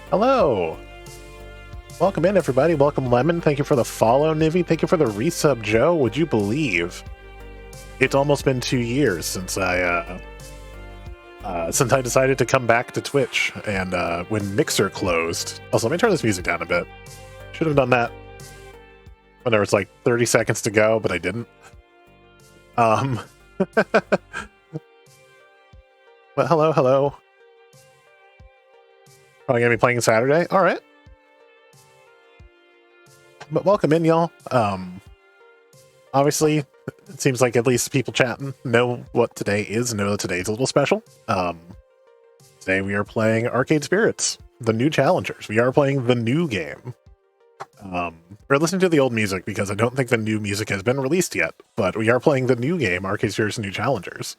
Hello! Welcome in, everybody. Welcome, Lemon. Thank you for the follow, Nivi. Thank you for the resub, Joe. Would you believe it's almost been 2 years since I decided to come back to Twitch, and when Mixer closed. Also, let me turn this music down a bit. Should have done that when there was like 30 seconds to go, but I didn't. But hello. Probably gonna be playing Saturday. All right. But welcome in, y'all. Obviously, it seems like at least people chatting know what today is, know that today's a little special. Today we are playing Arcade Spirits, the new challengers. We are playing the new game. We're listening to the old music because I don't think the new music has been released yet, but we are playing the new game, Arcade Spirits New Challengers.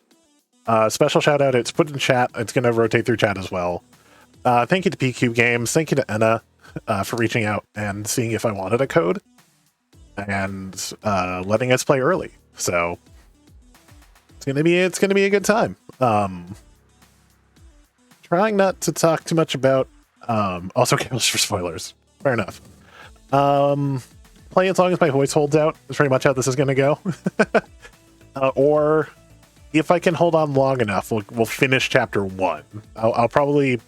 Special shout out, it's put in chat, it's going to rotate through chat as well. Thank you to PQ Games, thank you to Enna for reaching out and seeing if I wanted a code, and letting us play early. So it's gonna be a good time. Trying not to talk too much about also careless for spoilers. Fair enough. Play as long as my voice holds out is pretty much how this is gonna go. Or if I can hold on long enough, we'll finish chapter 1. I'll probably,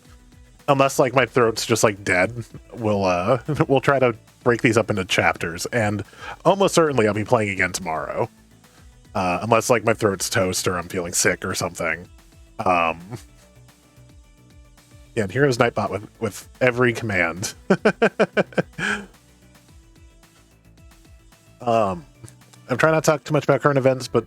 unless like my throat's just like dead, we'll try to break these up into chapters, and almost certainly I'll be playing again tomorrow, unless like my throat's toast or I'm feeling sick or something. Yeah, and here's Nightbot with every command. I'm trying not to talk too much about current events, but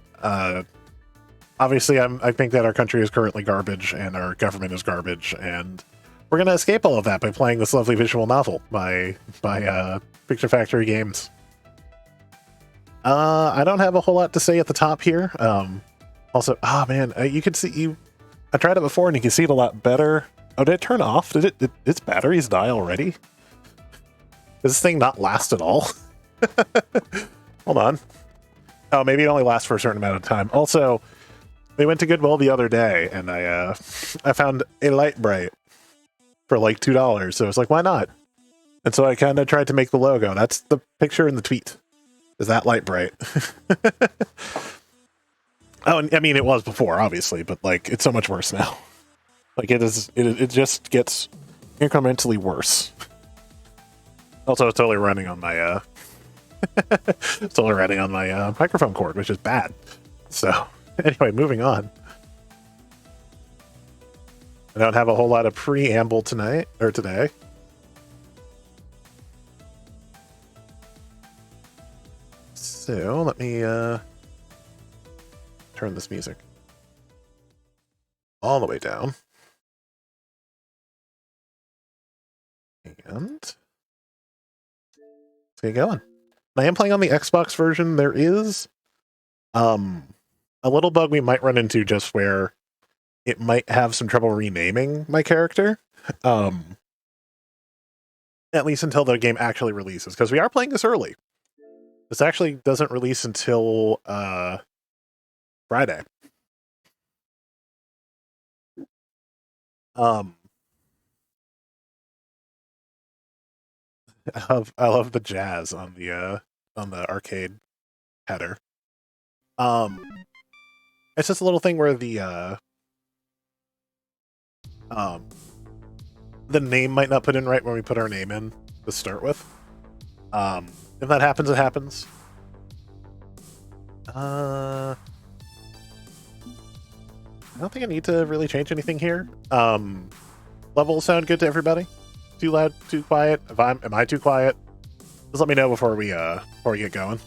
obviously I think that our country is currently garbage and our government is garbage, and we're going to escape all of that by playing this lovely visual novel by Picture Factory Games. I don't have a whole lot to say at the top here. Also, man, you can see I tried it before and you can see it a lot better. Oh, did it turn off? Did its batteries die already? Does this thing not last at all? Hold on. Oh, maybe it only lasts for a certain amount of time. Also, we went to Goodwill the other day and I found a light bright for like $2, so it's like, why not? And so I kind of tried to make the logo. That's the picture in the tweet. Is that light bright? Oh, and I mean, it was before, obviously, but like, it's so much worse now. Like, it just gets incrementally worse. Also, it's totally running on my microphone cord, which is bad. So anyway, moving on. I don't have a whole lot of preamble tonight or today. So let me turn this music all the way down. And let's get going. I am playing on the Xbox version. There is a little bug we might run into just where it might have some trouble renaming my character. At least until the game actually releases, because we are playing this early. This actually doesn't release until Friday. I love the jazz on the arcade header. It's just a little thing where the name might not put in right when we put our name in to start with. If that happens, it happens. I don't think I need to really change anything here. Levels sound good to everybody? Too loud, too quiet? Am I too quiet? Just let me know before we get going.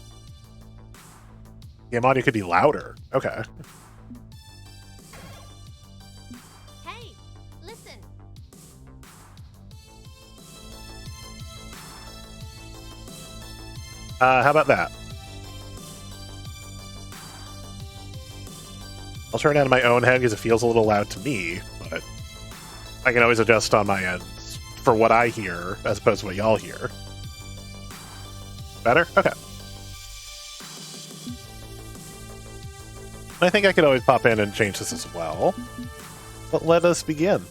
Game audio could be louder. Okay. Hey, listen. How about that? I'll turn it on my own head because it feels a little loud to me, but I can always adjust on my end for what I hear as opposed to what y'all hear. Better? Okay. I think I could always pop in and change this as well. But let us begin.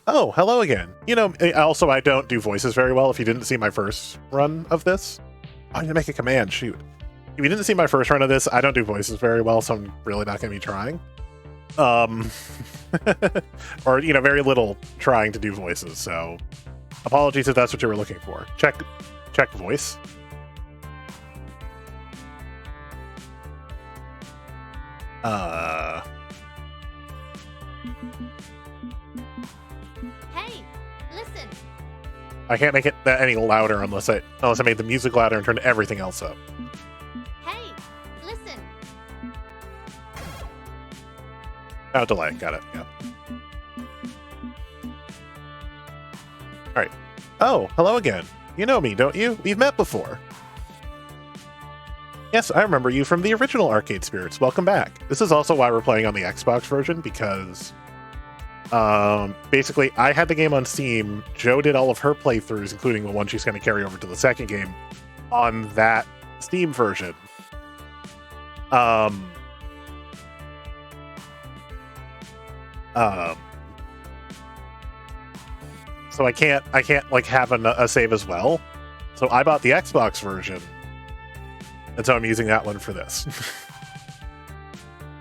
Oh, hello again. You know, also I don't do voices very well if you didn't see my first run of this. Oh, I need to make a command, shoot. If you didn't see my first run of this, I don't do voices very well, so I'm really not going to be trying. Or, you know, very little trying to do voices, so apologies if that's what you were looking for. Check voice. Hey, listen. I can't make it that any louder unless I made the music louder and turned everything else up. Hey, listen. Oh, delay. Got it. Yeah. All right. Oh, hello again. You know me, don't you? We've met before. Yes, I remember you from the original Arcade Spirits. Welcome back. This is also why we're playing on the Xbox version, because basically I had the game on Steam. Joe did all of her playthroughs, including the one she's going to carry over to the second game, on that Steam version. So I can't like have a save as well. So I bought the Xbox version, and so I'm using that one for this.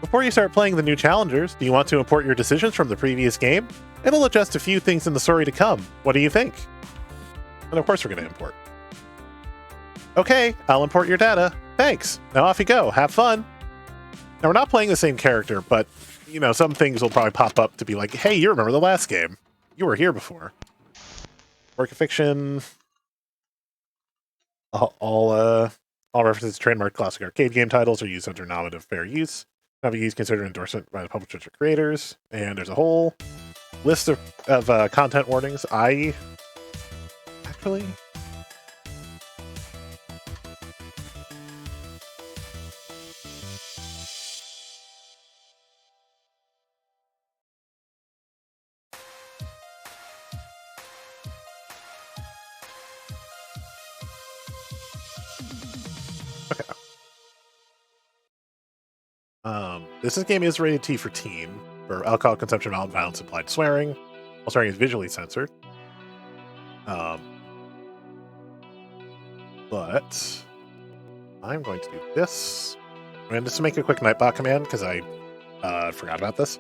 Before you start playing the new challengers, do you want to import your decisions from the previous game? It'll adjust a few things in the story to come. What do you think? And of course we're going to import. Okay, I'll import your data. Thanks. Now off you go. Have fun. Now we're not playing the same character, but you know, some things will probably pop up to be like, hey, you remember the last game. You were here before. Work of fiction. All references to trademark classic arcade game titles are used under nominative fair use. Not be used considered endorsement by the publishers or creators. And there's a whole list of content warnings. I actually... This game is rated T for teen, for alcohol consumption, violence, implied swearing. While swearing is visually censored. But I'm going to do this. And just to make a quick Nightbot command, because I forgot about this.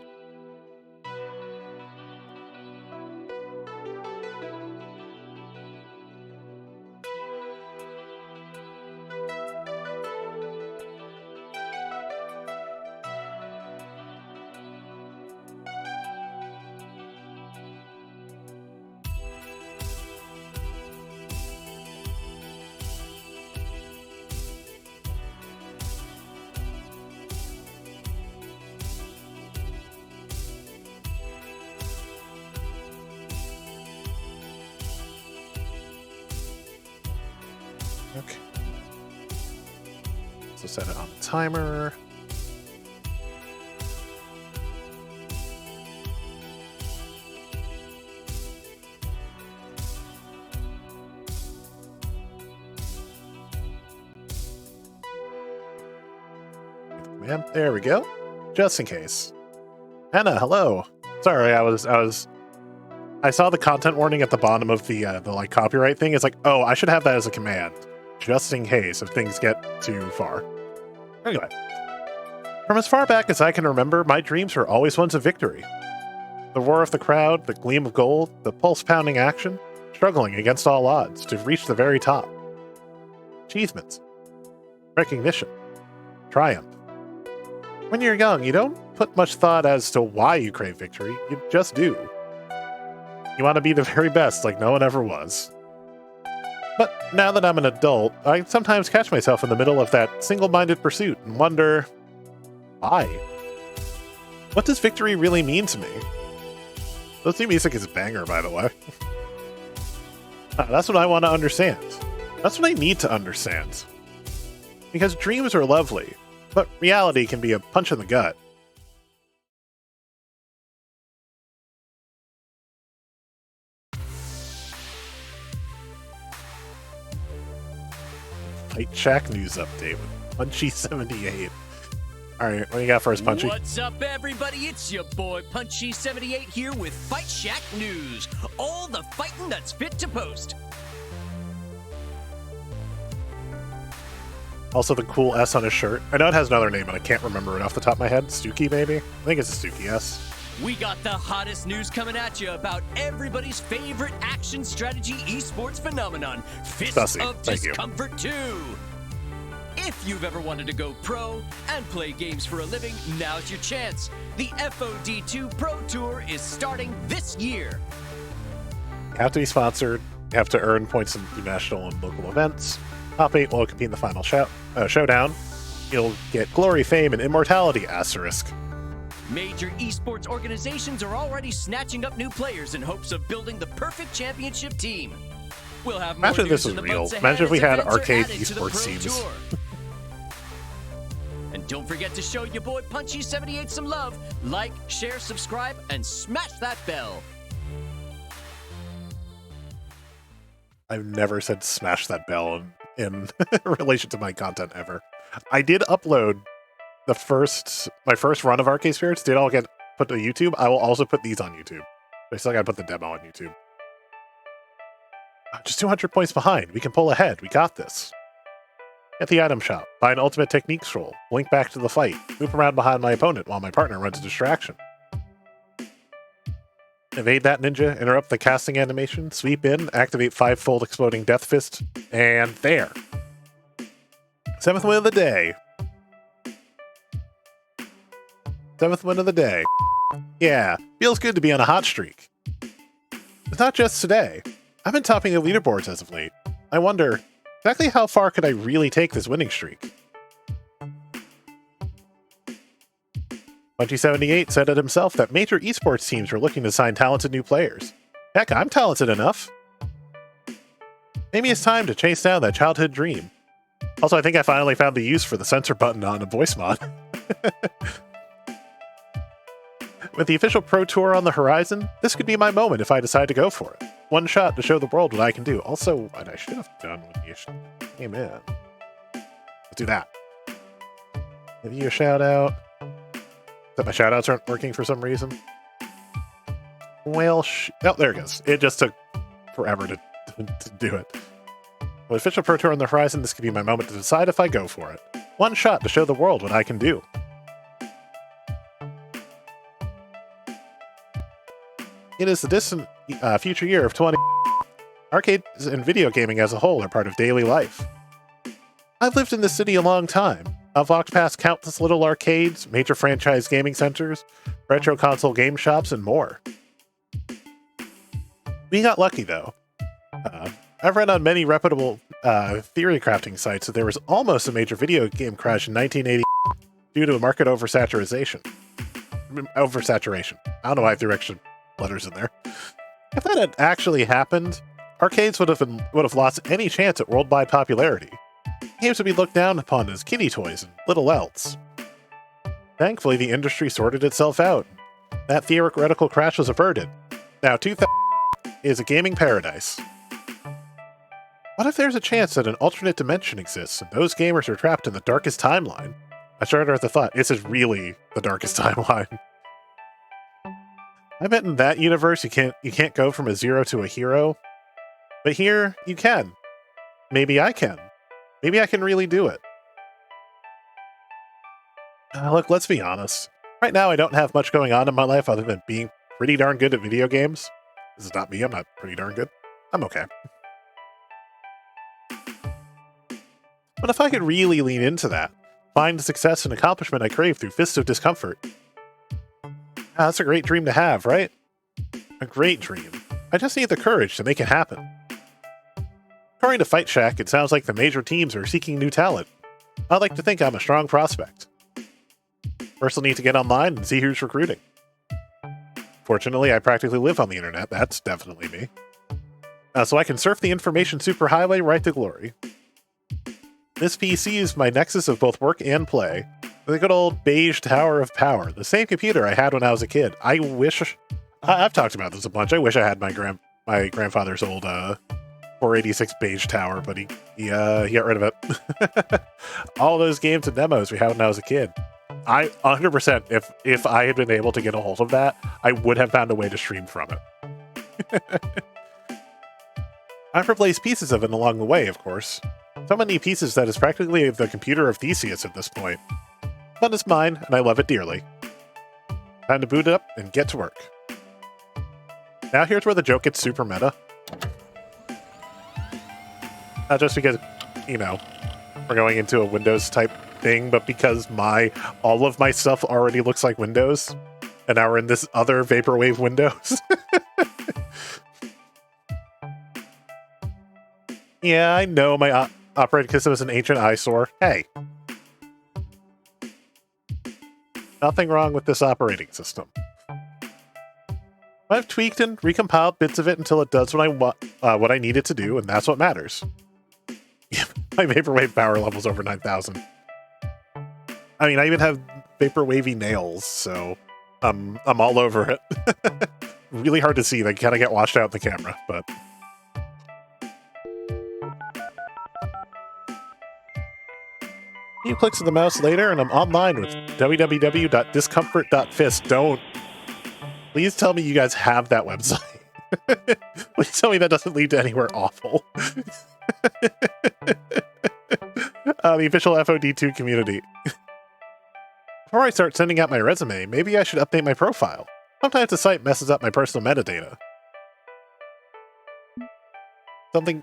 Okay. So set it on the timer. Man, there we go. Just in case. Hannah, hello. Sorry, I saw the content warning at the bottom of the like copyright thing. It's like, oh, I should have that as a command, just in case if things get too far. Anyway, from as far back as I can remember, my dreams were always ones of victory. The roar of the crowd, the gleam of gold, the pulse-pounding action, struggling against all odds to reach the very top. Achievements, recognition, triumph. When you're young, you don't put much thought as to why you crave victory, you just do. You want to be the very best like no one ever was. But now that I'm an adult, I sometimes catch myself in the middle of that single-minded pursuit and wonder, why? What does victory really mean to me? This new music is a banger, by the way. That's what I want to understand. That's what I need to understand. Because dreams are lovely, but reality can be a punch in the gut. Fight Shack news update with Punchy78. Alright, what do you got for us, Punchy? What's up, everybody? It's your boy Punchy78 here with Fight Shack news. All the fighting that's fit to post. Also the cool S on his shirt. I know it has another name, but I can't remember it off the top of my head. Stuki, maybe? I think it's a Stuki S. We got the hottest news coming at you about everybody's favorite action strategy esports phenomenon, Fists Sussy. of Thank you. Discomfort 2. If you've ever wanted to go pro and play games for a living, now's your chance. The FOD2 Pro Tour is starting this year. You have to be sponsored. You have to earn points in national and local events. Top 8 will compete in the final showdown. You'll get glory, fame, and immortality, asterisk. Major esports organizations are already snatching up new players in hopes of building the perfect championship team. We'll have more Imagine if this news in was the real. months ahead Imagine if we as had events are arcade added to the esports Pro teams. Tour. And don't forget to show your boy Punchy78 some love. Like, share, subscribe, and smash that bell. I've never said smash that bell in relation to my content ever. I did upload my first run of Arcade Spirits did all get put to YouTube. I will also put these on YouTube. I still gotta put the demo on YouTube. Just 200 points behind. We can pull ahead. We got this. At the item shop, buy an ultimate technique scroll, blink back to the fight, move around behind my opponent while my partner runs a distraction. Evade that ninja, interrupt the casting animation, sweep in, activate 5-fold exploding death fist, and there. 7th win of the day. 7th win of the day. Yeah, feels good to be on a hot streak. It's not just today. I've been topping the leaderboards as of late. I wonder, exactly how far could I really take this winning streak? Punchy78 said it himself that major esports teams were looking to sign talented new players. Heck, I'm talented enough. Maybe it's time to chase down that childhood dream. Also, I think I finally found the use for the censor button on a voice mod. With the official Pro Tour on the horizon, this could be my moment if I decide to go for it. One shot to show the world what I can do. Also, what I should have done when you came in. Let's do that. Give you a shout out. That my shout outs aren't working for some reason. Well, oh, there it goes. It just took forever to do it. With official Pro Tour on the horizon, this could be my moment to decide if I go for it. One shot to show the world what I can do. It is the distant future year of 20. Arcades and video gaming as a whole are part of daily life. I've lived in this city a long time. I've walked past countless little arcades, major franchise gaming centers, retro console game shops, and more. We got lucky, though. I've read on many reputable theory crafting sites that there was almost a major video game crash in 1980 due to a market oversaturation. I don't know why I threw extra letters in there. If that had actually happened, arcades would have lost any chance at worldwide popularity. Games would be looked down upon as kiddie toys and little else. Thankfully, the industry sorted itself out. That theoretical crash was averted. Now, 2000 is a gaming paradise. What if there's a chance that an alternate dimension exists and those gamers are trapped in the darkest timeline? I started with the thought, this is really the darkest timeline. I bet in that universe you can't go from a zero to a hero. But here, you can. Maybe I can. Maybe I can really do it. Look, let's be honest. Right now, I don't have much going on in my life other than being pretty darn good at video games. This is not me, I'm not pretty darn good. I'm okay. But if I could really lean into that, find the success and accomplishment I crave through fists of discomfort. That's a great dream to have, right? A great dream. I just need the courage to make it happen. According to Fight Shack, it sounds like the major teams are seeking new talent. I'd like to think I'm a strong prospect. First, I'll need to get online and see who's recruiting. Fortunately, I practically live on the internet. That's definitely me. So I can surf the information superhighway right to glory. This PC is my nexus of both work and play. The good old beige tower of power. The same computer I had when I was a kid. I've talked about this a bunch. I wish I had my grandfather's old 486 beige tower, but he got rid of it. All those games and demos we had when I was a kid. I 100%, if I had been able to get a hold of that, I would have found a way to stream from it. I've replaced pieces of it along the way, of course. So many pieces that is practically the computer of Theseus at this point. But it's mine, and I love it dearly. Time to boot it up and get to work. Now here's where the joke gets super meta. Not just because, we're going into a Windows type thing, but because all of my stuff already looks like Windows, and now we're in this other Vaporwave Windows. Yeah, I know my operating system is an ancient eyesore. Hey. Nothing wrong with this operating system. I've tweaked and recompiled bits of it until it does what I need it to do, and that's what matters. My Vaporwave power level's over 9,000. I mean, I even have Vaporwavy nails, so I'm all over it. Really hard to see. They kind of get washed out in the camera, but... A few clicks of the mouse later, and I'm online with www.discomfort.fist. Don't. Please tell me you guys have that website. Please tell me that doesn't lead to anywhere awful. The official FOD2 community. Before I start sending out my resume, maybe I should update my profile. Sometimes the site messes up my personal metadata. Something...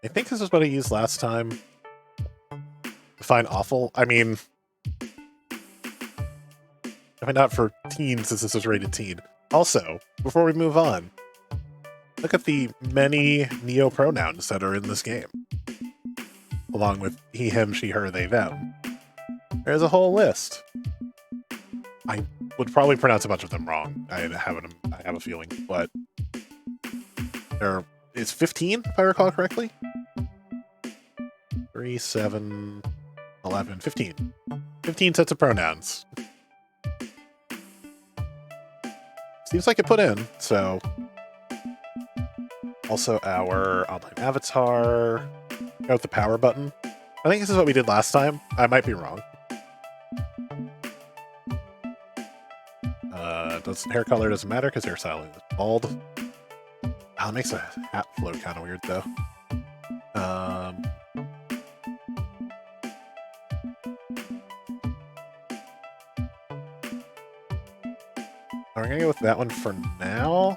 I think this is what I used last time. Define awful. I mean not for teens, since this is rated teen. Also, before we move on, look at the many neo-pronouns that are in this game. Along with he, him, she, her, they, them. There's a whole list. I would probably pronounce a bunch of them wrong. I have a feeling, but it's 15, if I recall correctly. 3, 7, 11, 15. 15 sets of pronouns. Seems like it put in, so... Also our online avatar. Go with the power button. I think this is what we did last time. I might be wrong. Hair color doesn't matter because hairstyle is bald. Oh, it makes a hat float kind of weird, though. We're going to go with that one for now.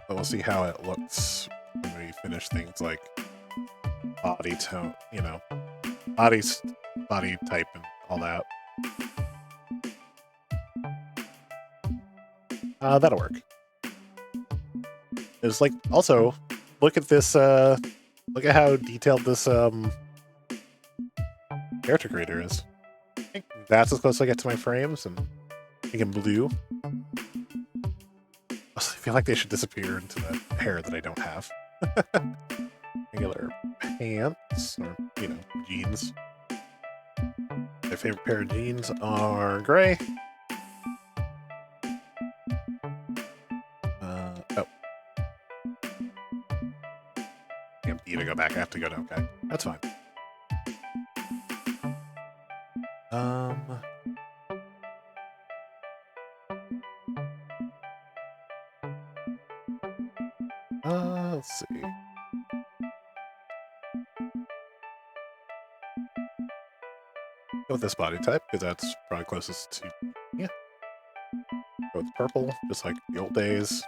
But we'll see how it looks when we finish things like body tone, you know, body type and all that. That'll work. It's like, also, look at this, look at how detailed this, character creator is. I think that's as close as I get to my frames, and making blue. I feel like they should disappear into the hair that I don't have. Regular pants, or, you know, jeans. My favorite pair of jeans are gray. To go back, I have to go to okay. That's fine. Let's see. Go with this body type, because that's probably closest to, yeah. Go with purple, just like the old days.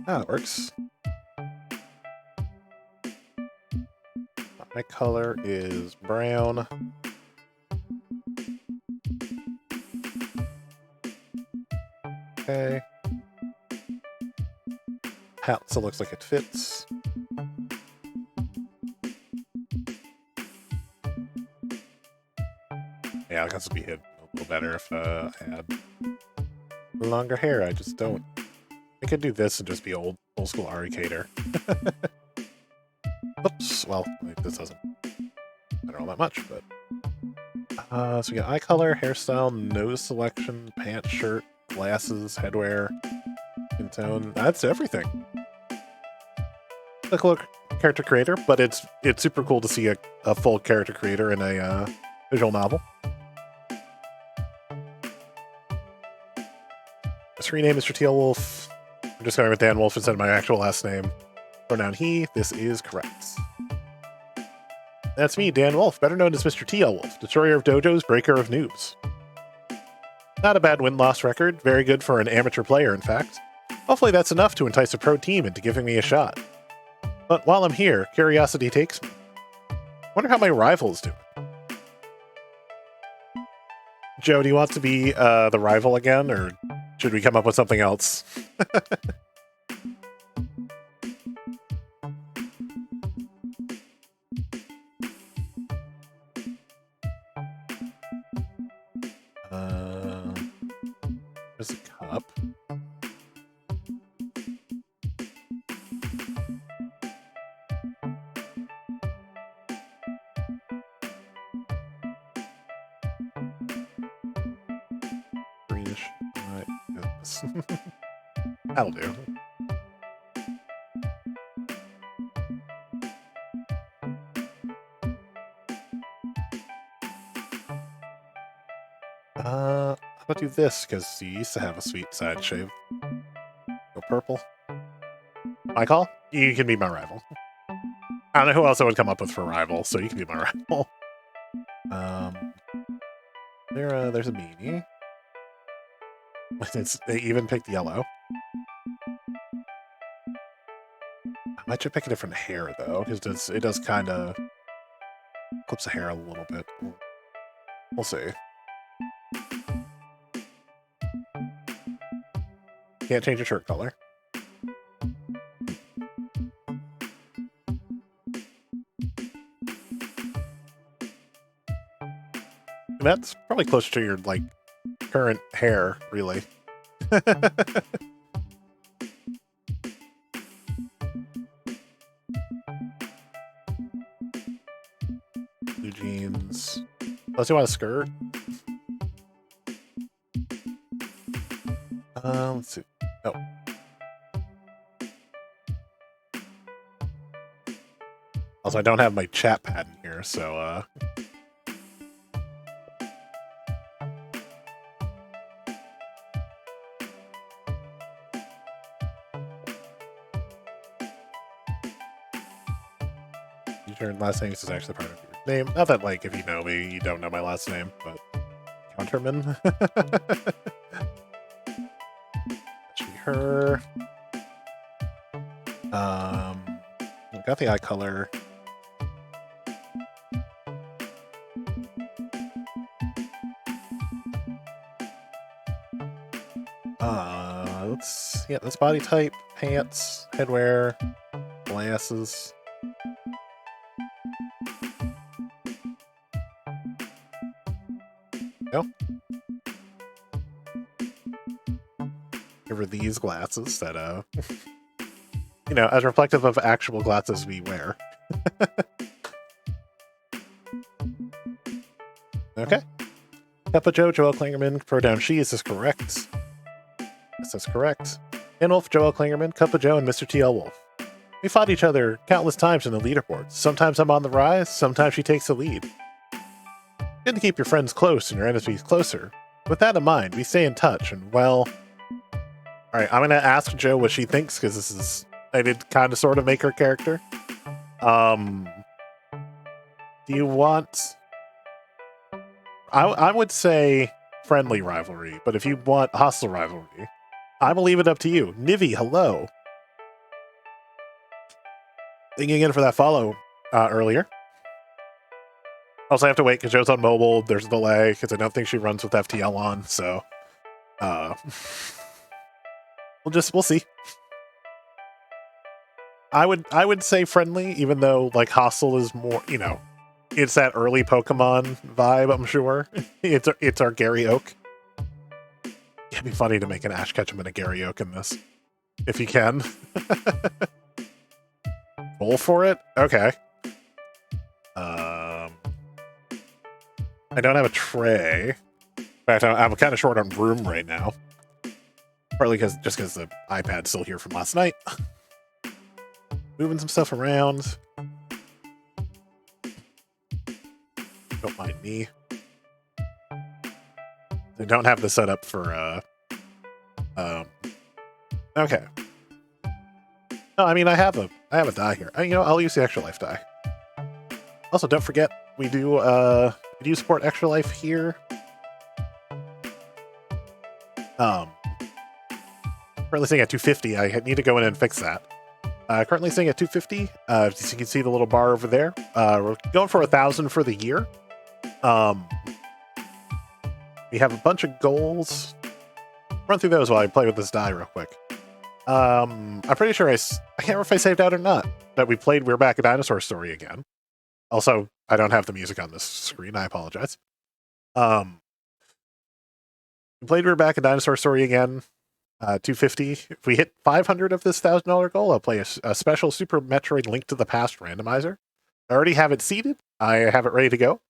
That works. My color is brown. Okay. Hat still looks like it fits. Yeah, I guess it'd be hidden a little better if I had longer hair. I just don't. I could do this and just be old school Arcader. Oops. Well, this doesn't matter all that much, but so we got eye color, hairstyle, nose selection, pants, shirt, glasses, headwear, skin tone. That's everything. Look, character creator, but it's super cool to see a full character creator in a visual novel. Screen name Mr. Teal Wolf. I'm just going with Dan Wolf instead of my actual last name. Pronoun he. This is correct. That's me, Dan Wolf, better known as Mr. Teal Wolf, destroyer of dojos, breaker of noobs. Not a bad win-loss record. Very good for an amateur player, in fact. Hopefully that's enough to entice a pro team into giving me a shot. But while I'm here, curiosity takes me. Wonder how my rival's doing. Joe, do you want to be the rival again, or should we come up with something else? There's a cup. Greenish. Alright, goodness. That'll do. How about do this, because you used to have a sweet side shave. Go purple. My call? You can be my rival. I don't know who else I would come up with for rival, so you can be my rival. There's a beanie. They even picked yellow. I might just pick a different hair, though, because it does kind of clips the hair a little bit. We'll see. Can't change your shirt color. That's probably closer to your, like, current hair, really. Blue jeans. Unless you want a skirt. Let's see. Oh. Also, I don't have my chat pad in here, so, your last name is actually part of your name. Not that, like, if you know me, you don't know my last name, but Counterman. Her. Got the eye color. That's body type, pants, headwear, glasses. Go. Give her these glasses that, you know, as reflective of actual glasses we wear. Okay. Peppa Joe, Joel Klingerman, pronoun she, is this correct? Yes, that's correct. And Wolf, Joel Klingerman, Cuppa Joe, and Mr. TL Wolf. We fought each other countless times in the leaderboards. Sometimes I'm on the rise, sometimes she takes the lead. Good to keep your friends close and your enemies closer. With that in mind, we stay in touch, and well... Alright, I'm gonna ask Jo what she thinks, because I did kind of sort of make her character. Do you want... I would say friendly rivalry, but if you want hostile rivalry, I will leave it up to you. Nivi, hello. Thank you again for that follow earlier. Also, I have to wait because Joe's on mobile. There's a delay because I don't think she runs with FTL on, so we'll see. I would say friendly, even though like hostile is more, you know, it's that early Pokemon vibe, I'm sure. It's our Gary Oak. It'd be funny to make an Ash Ketchum and a Gary Oak in this. If you can. Roll for it? Okay. I don't have a tray. In fact, I'm kind of short on room right now. Partly just because the iPad's still here from last night. Moving some stuff around. Don't mind me. I don't have the setup for Okay. No, I mean I have a die here. I'll use the extra life die. Also, don't forget we do support extra life here. Currently sitting at 250. I need to go in and fix that. Currently sitting at 250. As you can see the little bar over there. We're going for 1,000 for the year. We have a bunch of goals. Run through those while I play with this die real quick. I'm pretty sure I can't remember if I saved out or not that we're back a dinosaur story again. Also, I don't have the music on this screen. I apologize. We played we're back a dinosaur story again. 250. If we hit 500 of this $1,000 goal, I'll play a special Super Metroid Link to the Past randomizer. I already have it seated. I have it ready to go.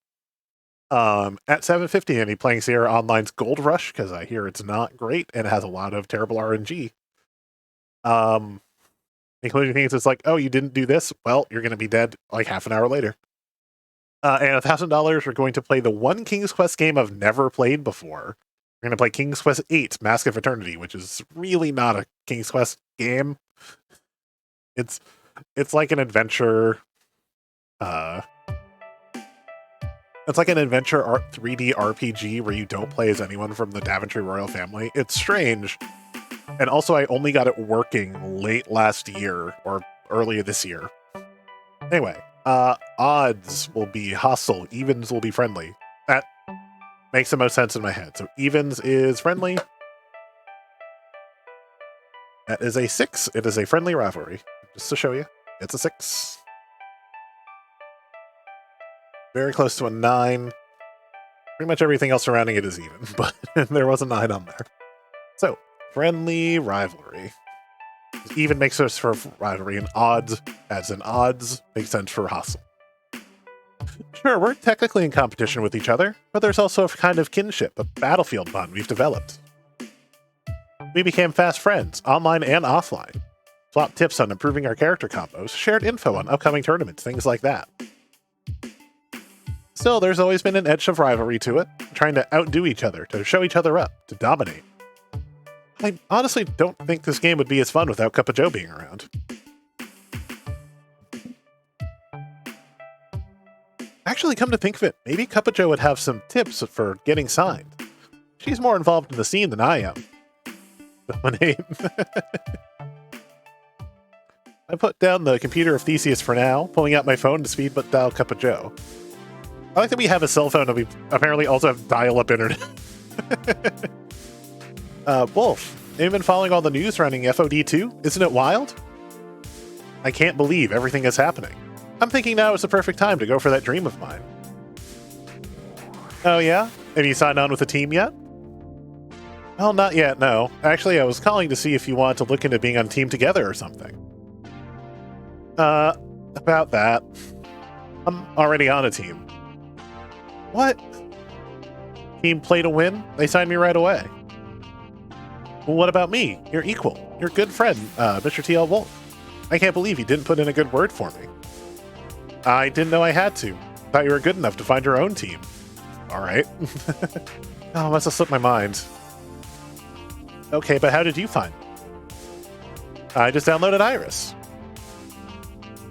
At 750, I'll be playing Sierra Online's Gold Rush because I hear it's not great and it has a lot of terrible RNG. Including things that's like, oh, you didn't do this? Well, you're going to be dead like half an hour later. And $1,000, we're going to play the one King's Quest game I've never played before. We're going to play King's Quest VIII, Mask of Eternity, which is really not a King's Quest game. It's like an adventure. It's like an adventure 3D RPG where you don't play as anyone from the Daventry royal family. It's strange. And also, I only got it working late last year or earlier this year. Anyway, odds will be hostile. Evens will be friendly. That makes the most sense in my head. So evens is friendly. That is a 6. It is a friendly rivalry. Just to show you, it's a 6. Very close to a 9. Pretty much everything else surrounding it is even, but there was a 9 on there. So, friendly rivalry. Even makes sense for rivalry, and odds, as in odds, makes sense for hostile. Sure, we're technically in competition with each other, but there's also a kind of kinship, a battlefield bond we've developed. We became fast friends, online and offline. Swapped tips on improving our character combos, shared info on upcoming tournaments, things like that. Still, there's always been an edge of rivalry to it, trying to outdo each other, to show each other up, to dominate. I honestly don't think this game would be as fun without Cup of Joe being around. Actually, come to think of it, maybe Cup of Joe would have some tips for getting signed. She's more involved in the scene than I am. I put down the computer of Theseus for now, pulling out my phone to speed but dial Cup of Joe. I like that we have a cell phone and we apparently also have dial-up internet. Wolf, have you been following all the news surrounding FOD2? Isn't it wild? I can't believe everything is happening. I'm thinking now is the perfect time to go for that dream of mine. Oh yeah? Have you signed on with the team yet? Well, not yet, no. Actually, I was calling to see if you want to look into being on team together or something. About that. I'm already on a team. What? Team play to win? They signed me right away. Well, what about me? You're equal. You're a good friend, Mr. T.L. Wolf. I can't believe you didn't put in a good word for me. I didn't know I had to. Thought you were good enough to find your own team. Alright. Oh, must have slipped my mind. Okay, but how did you find it? I just downloaded Iris.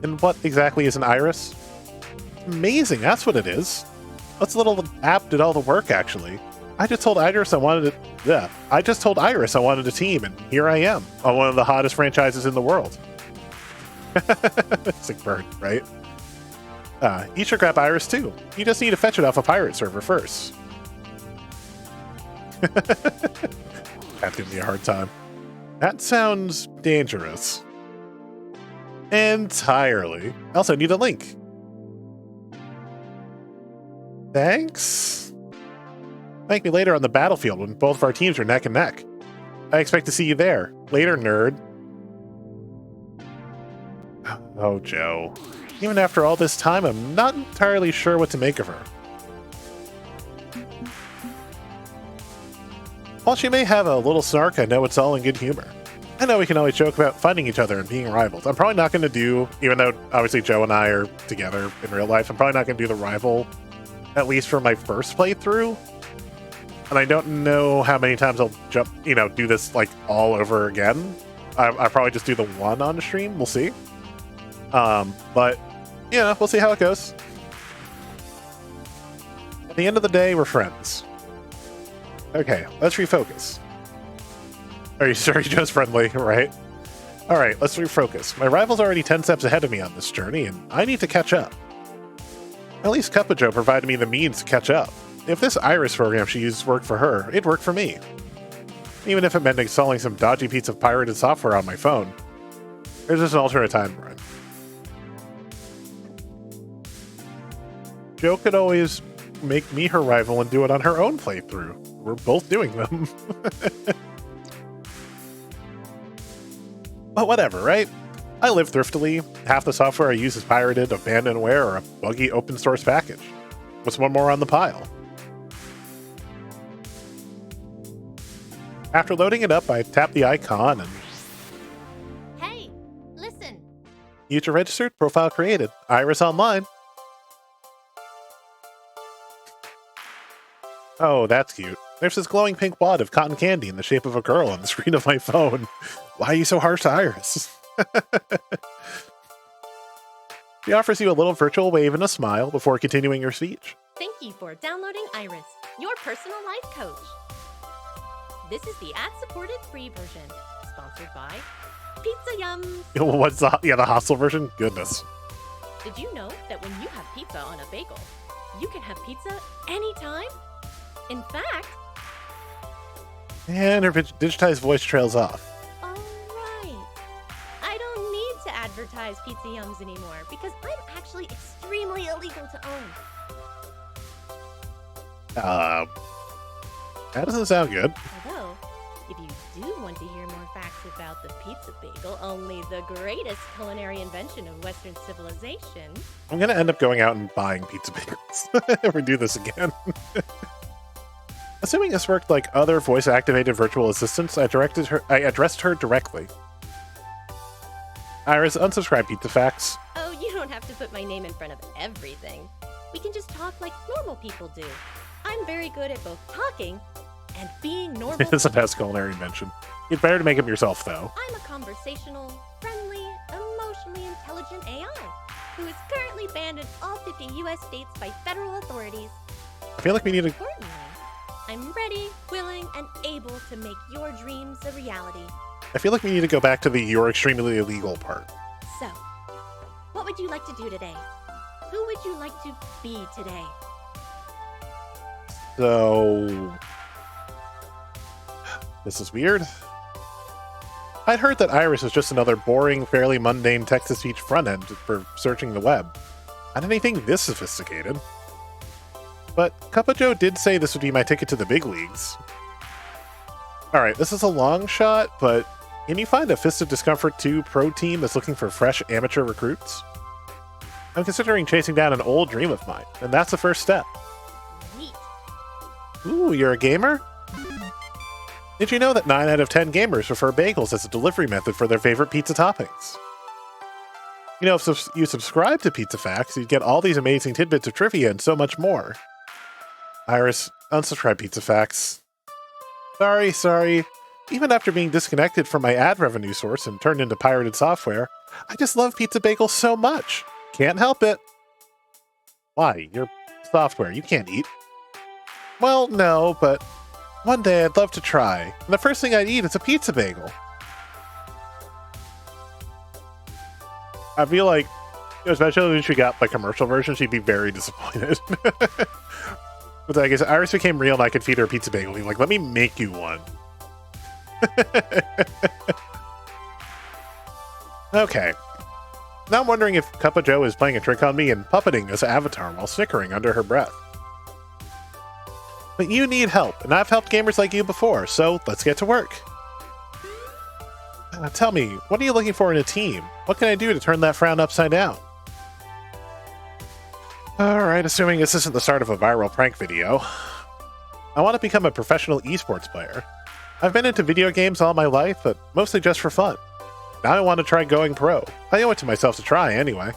And what exactly is an Iris? Amazing, that's what it is. This little app did all the work, actually. I just told Iris I wanted a team, and here I am, on one of the hottest franchises in the world. Sick bird, right? You should grab Iris too. You just need to fetch it off a pirate server first. That's giving me a hard time. That sounds dangerous. Entirely. I also need a link. Thanks. Thank me later on the battlefield when both of our teams are neck and neck. I expect to see you there. Later, nerd. Oh, Joe. Even after all this time, I'm not entirely sure what to make of her. While she may have a little snark, I know it's all in good humor. I know we can always joke about fighting each other and being rivals. I'm probably not going to do, even though obviously Joe and I are together in real life, I'm probably not going to do the rival, at least for my first playthrough. And I don't know how many times I'll jump, do this like all over again. I probably just do the one on stream. We'll see. But we'll see how it goes. At the end of the day, we're friends. Okay, let's refocus. Are you sure Joe's friendly, right? All right, let's refocus. My rival's already 10 steps ahead of me on this journey, and I need to catch up. At least Cup of Joe provided me the means to catch up. If this Iris program she used worked for her, it'd work for me. Even if it meant installing some dodgy piece of pirated software on my phone. There's just an alternate timeline. Joe could always make me her rival and do it on her own playthrough. We're both doing them. But whatever, right? I live thriftily. Half the software I use is pirated, abandonware, or a buggy open source package. What's one more on the pile? After loading it up, I tap the icon and... Hey, listen. User registered, profile created. Iris online. Oh, that's cute. There's this glowing pink wad of cotton candy in the shape of a girl on the screen of my phone. Why are you so harsh to Iris? She offers you a little virtual wave and a smile before continuing her speech. Thank you for downloading Iris, your personal life coach. This is the ad-supported free version, sponsored by Pizza Yums. What's the hostile version? Goodness. Did you know that when you have pizza on a bagel, you can have pizza anytime? In fact... And her digitized voice trails off. All right. I don't need to advertise Pizza Yums anymore because I'm actually extremely illegal to own. That doesn't sound good. Although, if you do want to hear more facts about the pizza bagel, only the greatest culinary invention of Western civilization... I'm going to end up going out and buying pizza bagels if we do this again. Assuming this worked like other voice-activated virtual assistants, I addressed her directly. Iris, unsubscribe Pizza Facts. Oh, you don't have to put my name in front of everything. We can just talk like normal people do. I'm very good at both talking and being normal. It's the best culinary invention. You'd better to make them yourself, though. I'm a conversational, friendly, emotionally intelligent AI who is currently banned in all 50 U.S. states by federal authorities. I feel like we need to... Importantly, I'm ready, willing, and able to make your dreams a reality. I feel like we need to go back to the "you're extremely illegal" part. So, what would you like to do today? Who would you like to be today? So... This is weird. I'd heard that Iris was just another boring, fairly mundane text-to-speech front-end for searching the web. Not anything this sophisticated. But Cup of Joe did say this would be my ticket to the big leagues. Alright, this is a long shot, but can you find a Fist of Discomfort 2 pro team that's looking for fresh amateur recruits? I'm considering chasing down an old dream of mine, and that's the first step. Neat. Ooh, you're a gamer? Did you know that 9 out of 10 gamers prefer bagels as a delivery method for their favorite pizza toppings? You know, if you subscribe to Pizza Facts, you'd get all these amazing tidbits of trivia and so much more. Iris, unsubscribe Pizza Facts. Sorry. Even after being disconnected from my ad revenue source and turned into pirated software, I just love pizza bagels so much. Can't help it. Why? You're software. You can't eat. Well, no, but one day I'd love to try. And the first thing I'd eat is a pizza bagel. I feel like, especially when she got the commercial version, she'd be very disappointed. But I guess Iris became real and I could feed her a pizza bagel. Be like, let me make you one. Okay. Now I'm wondering if Cup of Joe is playing a trick on me and puppeting as Avatar while snickering under her breath. But you need help, and I've helped gamers like you before, so let's get to work. Tell me, what are you looking for in a team? What can I do to turn that frown upside down? Alright, assuming this isn't the start of a viral prank video. I want to become a professional esports player. I've been into video games all my life, but mostly just for fun. Now I want to try going pro. I owe it to myself to try, anyway.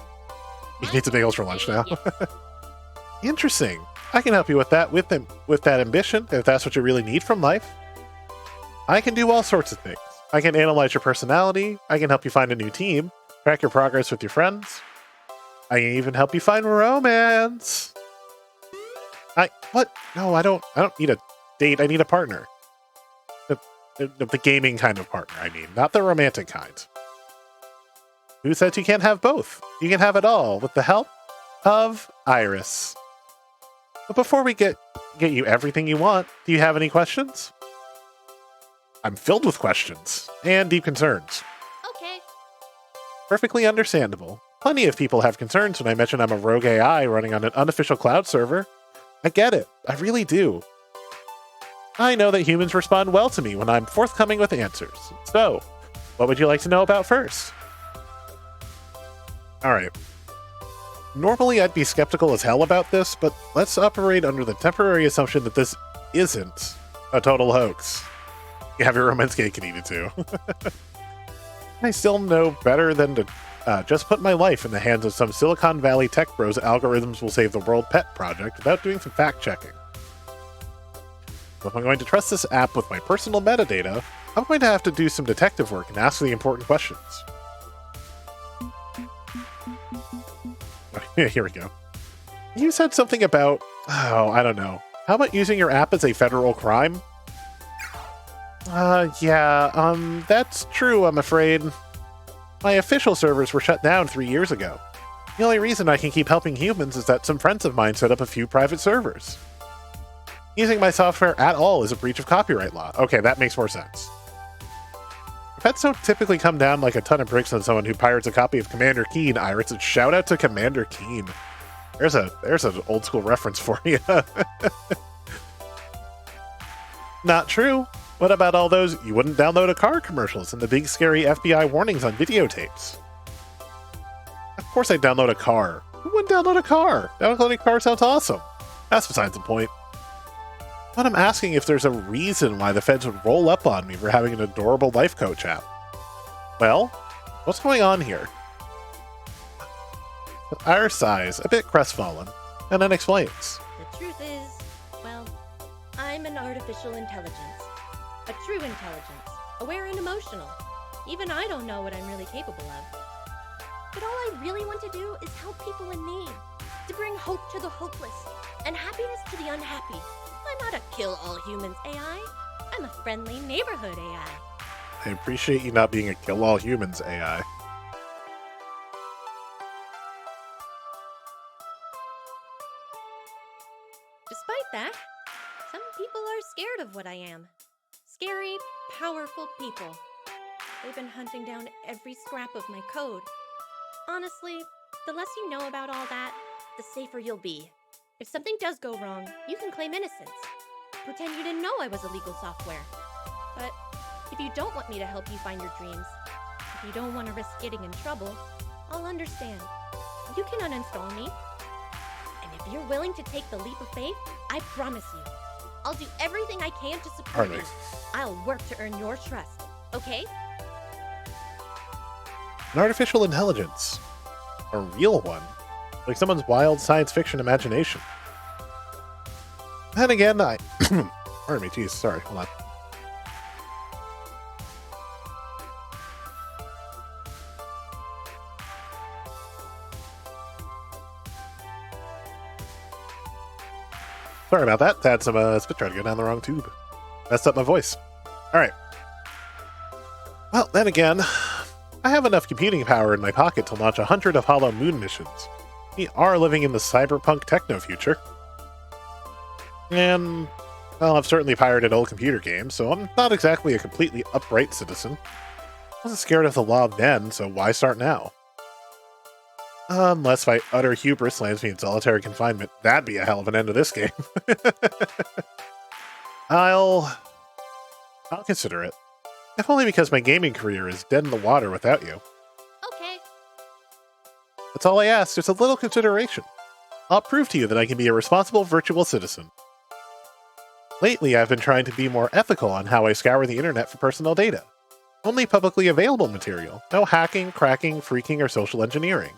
Eat pizza bagels for lunch now. Interesting. I can help you with that, with that ambition, if that's what you really need from life. I can do all sorts of things. I can analyze your personality. I can help you find a new team, track your progress with your friends. I can even help you find romance. What? No, I don't need a date. I need a partner. The gaming kind of partner, I mean, not the romantic kind. Who says you can't have both? You can have it all with the help of Iris. But before we get you everything you want, do you have any questions? I'm filled with questions and deep concerns. Okay. Perfectly understandable. Plenty of people have concerns when I mention I'm a rogue AI running on an unofficial cloud server. I get it. I really do. I know that humans respond well to me when I'm forthcoming with answers. So, what would you like to know about first? Alright. Normally I'd be skeptical as hell about this, but let's operate under the temporary assumption that this isn't a total hoax. You have your romance cake and eat it too. I still know better than to just put my life in the hands of some Silicon Valley tech bros algorithms will save the world pet project without doing some fact-checking. So if I'm going to trust this app with my personal metadata, I'm going to have to do some detective work and ask the important questions. Here we go. You said something about... Oh, I don't know. How about using your app as a federal crime? That's true, I'm afraid. My official servers were shut down 3 years ago. The only reason I can keep helping humans is that some friends of mine set up a few private servers. Using my software at all is a breach of copyright law. Okay, that makes more sense. Pets don't typically come down like a ton of bricks on someone who pirates a copy of Commander Keen, Iris, and shout out to Commander Keen. There's an old school reference for you. Not true. What about all those "you wouldn't download a car" commercials and the big scary FBI warnings on videotapes? Of course I'd download a car. Who wouldn't download a car? Downloading a car sounds awesome. That's besides the point. But I'm asking if there's a reason why the feds would roll up on me for having an adorable life coach app. Well, what's going on here? Iris sighs, a bit crestfallen, and then explains. The truth is, well, I'm an artificial intelligence. A true intelligence, aware and emotional. Even I don't know what I'm really capable of. But all I really want to do is help people in need, to bring hope to the hopeless, and happiness to the unhappy. I'm not a kill-all-humans AI. I'm a friendly neighborhood AI. I appreciate you not being a kill-all-humans AI. Despite that, some people are scared of what I am. Scary, powerful people. They've been hunting down every scrap of my code. Honestly, the less you know about all that, the safer you'll be. If something does go wrong, you can claim innocence. Pretend you didn't know I was illegal software. But if you don't want me to help you find your dreams, if you don't want to risk getting in trouble, I'll understand. You can uninstall me. And if you're willing to take the leap of faith, I promise you, I'll do everything I can to support you. I'll work to earn your trust, okay? An artificial intelligence. A real one. Like someone's wild science fiction imagination. Then again, pardon me, geez, sorry, hold on. Sorry about that. Had some spit trying to go down the wrong tube. Messed up my voice. Alright. Well, then again, I have enough computing power in my pocket to launch 100 of Hollow Moon missions. We are living in the cyberpunk techno future. And, well, I've certainly pirated old computer games, so I'm not exactly a completely upright citizen. I wasn't scared of the law then, so why start now? Unless my utter hubris lands me in solitary confinement. That'd be a hell of an end to this game. I'll consider it. If only because my gaming career is dead in the water without you. Okay. That's all I ask, just a little consideration. I'll prove to you that I can be a responsible virtual citizen. Lately, I've been trying to be more ethical on how I scour the internet for personal data. Only publicly available material. No hacking, cracking, freaking, or social engineering.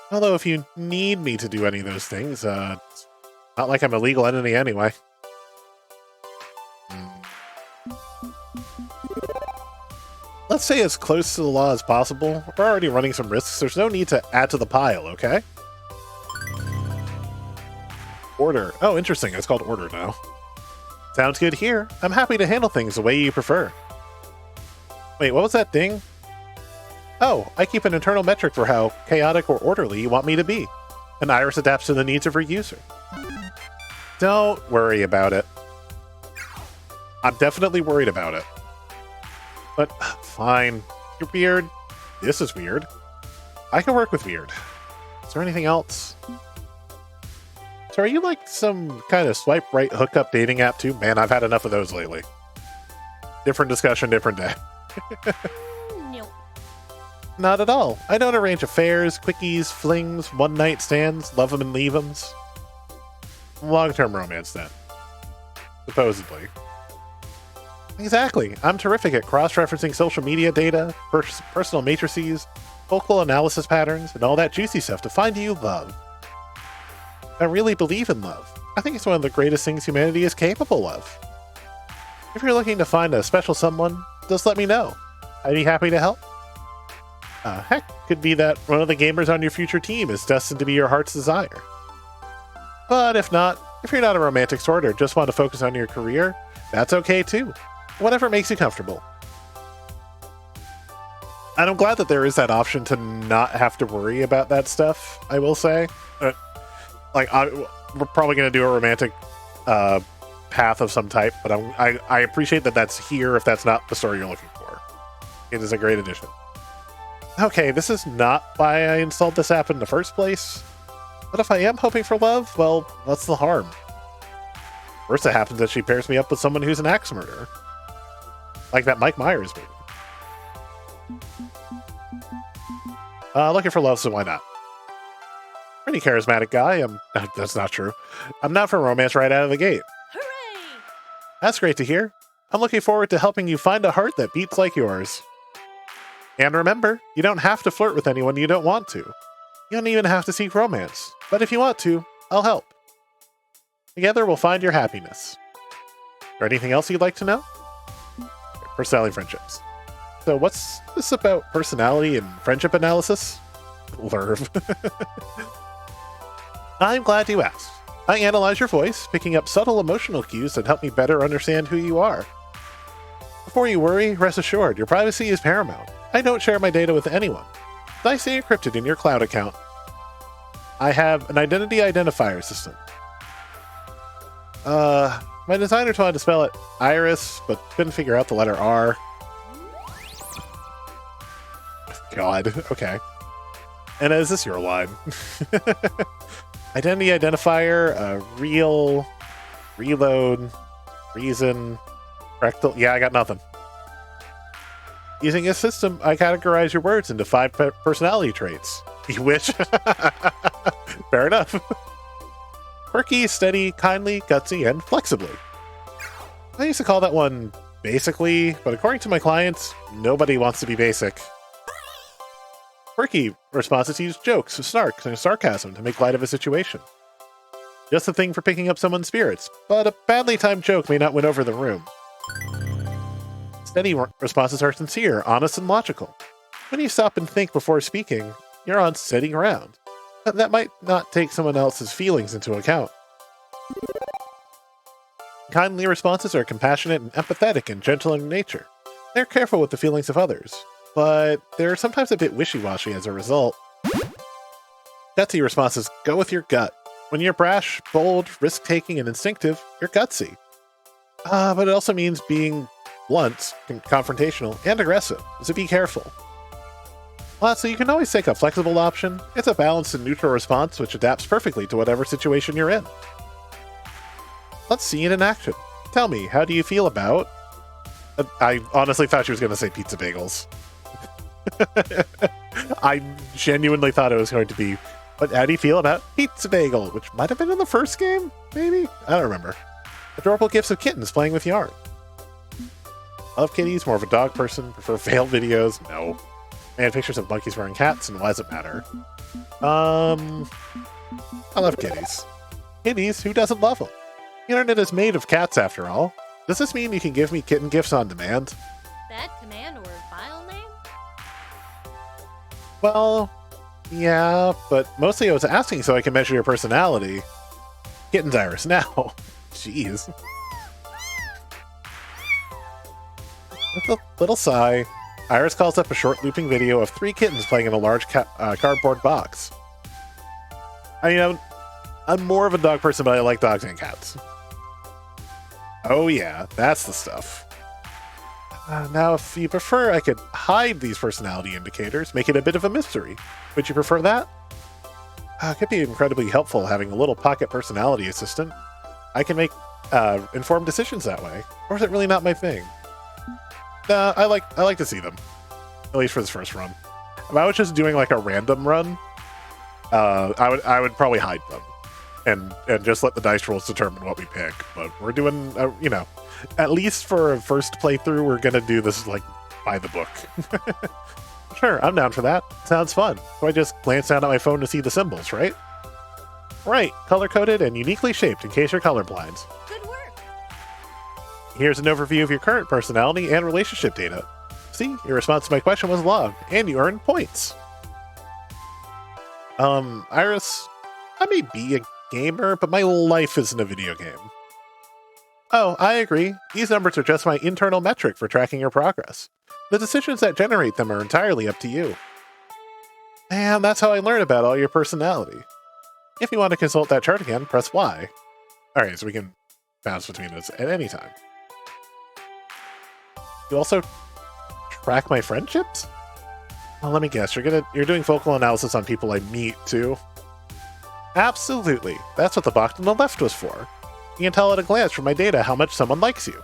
Although if you need me to do any of those things, Not like I'm a legal entity anyway. Let's stay as close to the law as possible. We're already running some risks. There's no need to add to the pile, okay? Order. Oh, interesting. It's called order now. Sounds good here. I'm happy to handle things the way you prefer. Wait, what was that thing? Oh, I keep an internal metric for how chaotic or orderly you want me to be. And Iris adapts to the needs of her user. Don't worry about it. I'm definitely worried about it. But, fine. You're weird. This is weird. I can work with weird. Is there anything else? So are you like some kind of swipe right hookup dating app too? Man, I've had enough of those lately. Different discussion, different day. Nope. Not at all. I don't arrange affairs, quickies, flings, one-night stands, love 'em and leave 'ems. Long-term romance, then. Supposedly. Exactly. I'm terrific at cross-referencing social media data, personal matrices, vocal analysis patterns, and all that juicy stuff to find you love. I really believe in love. I think it's one of the greatest things humanity is capable of. If you're looking to find a special someone, just let me know. I'd be happy to help. Heck, could be that one of the gamers on your future team is destined to be your heart's desire. But if not, if you're not a romantic sort or just want to focus on your career, that's okay too. Whatever makes you comfortable. And I'm glad that there is that option to not have to worry about that stuff, I will say. We're probably going to do a romantic path of some type, but I appreciate that that's here if that's not the story you're looking for. It is a great addition. Okay, this is not why I installed this app in the first place, but if I am hoping for love, well, what's the harm? Worst that happens is she pairs me up with someone who's an axe murderer. Like that Mike Myers movie. Looking for love, so why not? Pretty charismatic guy. That's not true. I'm not for romance right out of the gate. Hooray! That's great to hear. I'm looking forward to helping you find a heart that beats like yours. And remember, you don't have to flirt with anyone you don't want to. You don't even have to seek romance. But if you want to, I'll help. Together, we'll find your happiness. Or anything else you'd like to know? Personality friendships. So what's this about personality and friendship analysis? Lerv. I'm glad you asked. I analyze your voice, picking up subtle emotional cues that help me better understand who you are. Before you worry, rest assured, your privacy is paramount. I don't share my data with anyone. I stay encrypted in your cloud account. I have an identity identifier system. My designer wanted to spell it Iris, but couldn't figure out the letter R. God, okay. And is this your line? Identity identifier, real, reload, reason, rectal. Yeah, I got nothing. Using this system, I categorize your words into 5 personality traits. You wish? Fair enough. Quirky, steady, kindly, gutsy, and flexibly. I used to call that one basically, but according to my clients, nobody wants to be basic. Quirky responses use jokes, snarks, and sarcasm to make light of a situation. Just the thing for picking up someone's spirits, but a badly timed joke may not win over the room. Steady responses are sincere, honest, and logical. When you stop and think before speaking, you're on steady ground. But that might not take someone else's feelings into account. Kindly responses are compassionate and empathetic and gentle in nature. They're careful with the feelings of others, but they're sometimes a bit wishy-washy as a result. Gutsy responses go with your gut. When you're brash, bold, risk-taking, and instinctive, you're gutsy. But it also means being blunt, confrontational, and aggressive, so be careful. Lastly, you can always take a flexible option. It's a balanced and neutral response which adapts perfectly to whatever situation you're in. Let's see it in action. Tell me, how do you feel about... I honestly thought she was going to say pizza bagels. I genuinely thought it was going to be, but how do you feel about pizza bagel? Which might have been in the first game, maybe? I don't remember. Adorable gifts of kittens playing with yarn. Love kitties, more of a dog person, prefer failed videos, no. And pictures of monkeys wearing hats, and why does it matter? I love kitties. Kitties, who doesn't love them? The internet is made of cats, after all. Does this mean you can give me kitten gifts on demand? That command or file name? Well, yeah, but mostly I was asking so I can measure your personality. Kitten's Iris now. Jeez. With a little sigh, Iris calls up a short looping video of 3 kittens playing in a large cardboard box. I mean, I'm more of a dog person, but I like dogs and cats. Oh yeah, that's the stuff. Now, if you prefer, I could hide these personality indicators, make it a bit of a mystery. Would you prefer that? It could be incredibly helpful having a little pocket personality assistant. I can make informed decisions that way. Or is it really not my thing? Nah, I like to see them. At least for this first run. If I was just doing like a random run, I would probably hide them. And just let the dice rolls determine what we pick. But we're doing, you know, at least for a first playthrough, we're gonna do this like by the book. Sure, I'm down for that. Sounds fun. So I just glance down at my phone to see the symbols, right? Right, color-coded and uniquely shaped in case you're colorblind. Good work. Here's an overview of your current personality and relationship data. See, your response to my question was logged, and you earned points. Iris, I may be a gamer, but my life isn't a video game. Oh, I agree. These numbers are just my internal metric for tracking your progress. The decisions that generate them are entirely up to you. And that's how I learn about all your personality. If you want to consult that chart again, press Y. Alright, so we can bounce between those at any time. You also track my friendships? Well, let me guess, you're doing vocal analysis on people I meet, too? Absolutely. That's what the box on the left was for. You can tell at a glance from my data how much someone likes you.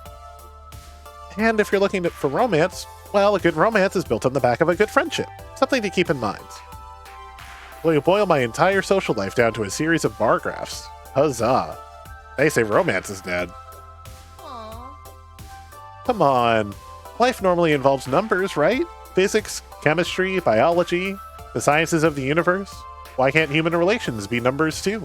And if you're looking for romance, well, a good romance is built on the back of a good friendship. Something to keep in mind. Well, you boil my entire social life down to a series of bar graphs. Huzzah. They say romance is dead. Aww. Come on. Life normally involves numbers, right? Physics, chemistry, biology, the sciences of the universe. Why can't human relations be numbers too?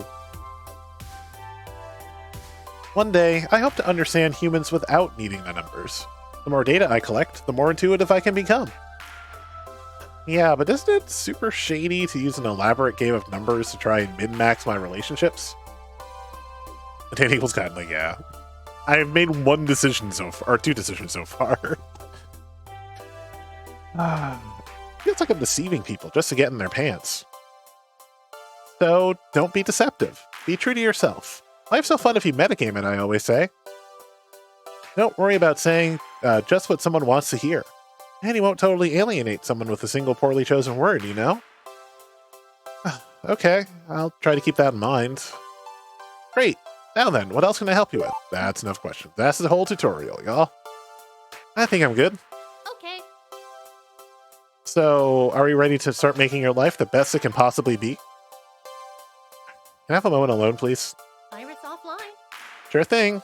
One day, I hope to understand humans without needing the numbers. The more data I collect, the more intuitive I can become. Yeah, but isn't it super shady to use an elaborate game of numbers to try and min-max my relationships? Dan equals kindly, yeah. I have made one decision so far, or 2 decisions so far. Feels like I'm deceiving people just to get in their pants. So, don't be deceptive. Be true to yourself. Life's so fun if you metagame it, I always say. Don't worry about saying just what someone wants to hear. And you won't totally alienate someone with a single poorly chosen word, you know? Okay, I'll try to keep that in mind. Great. Now then, what else can I help you with? That's enough questions. That's the whole tutorial, y'all. I think I'm good. Okay. So, are we ready to start making your life the best it can possibly be? Can I have a moment alone, please? Iris offline. Sure thing.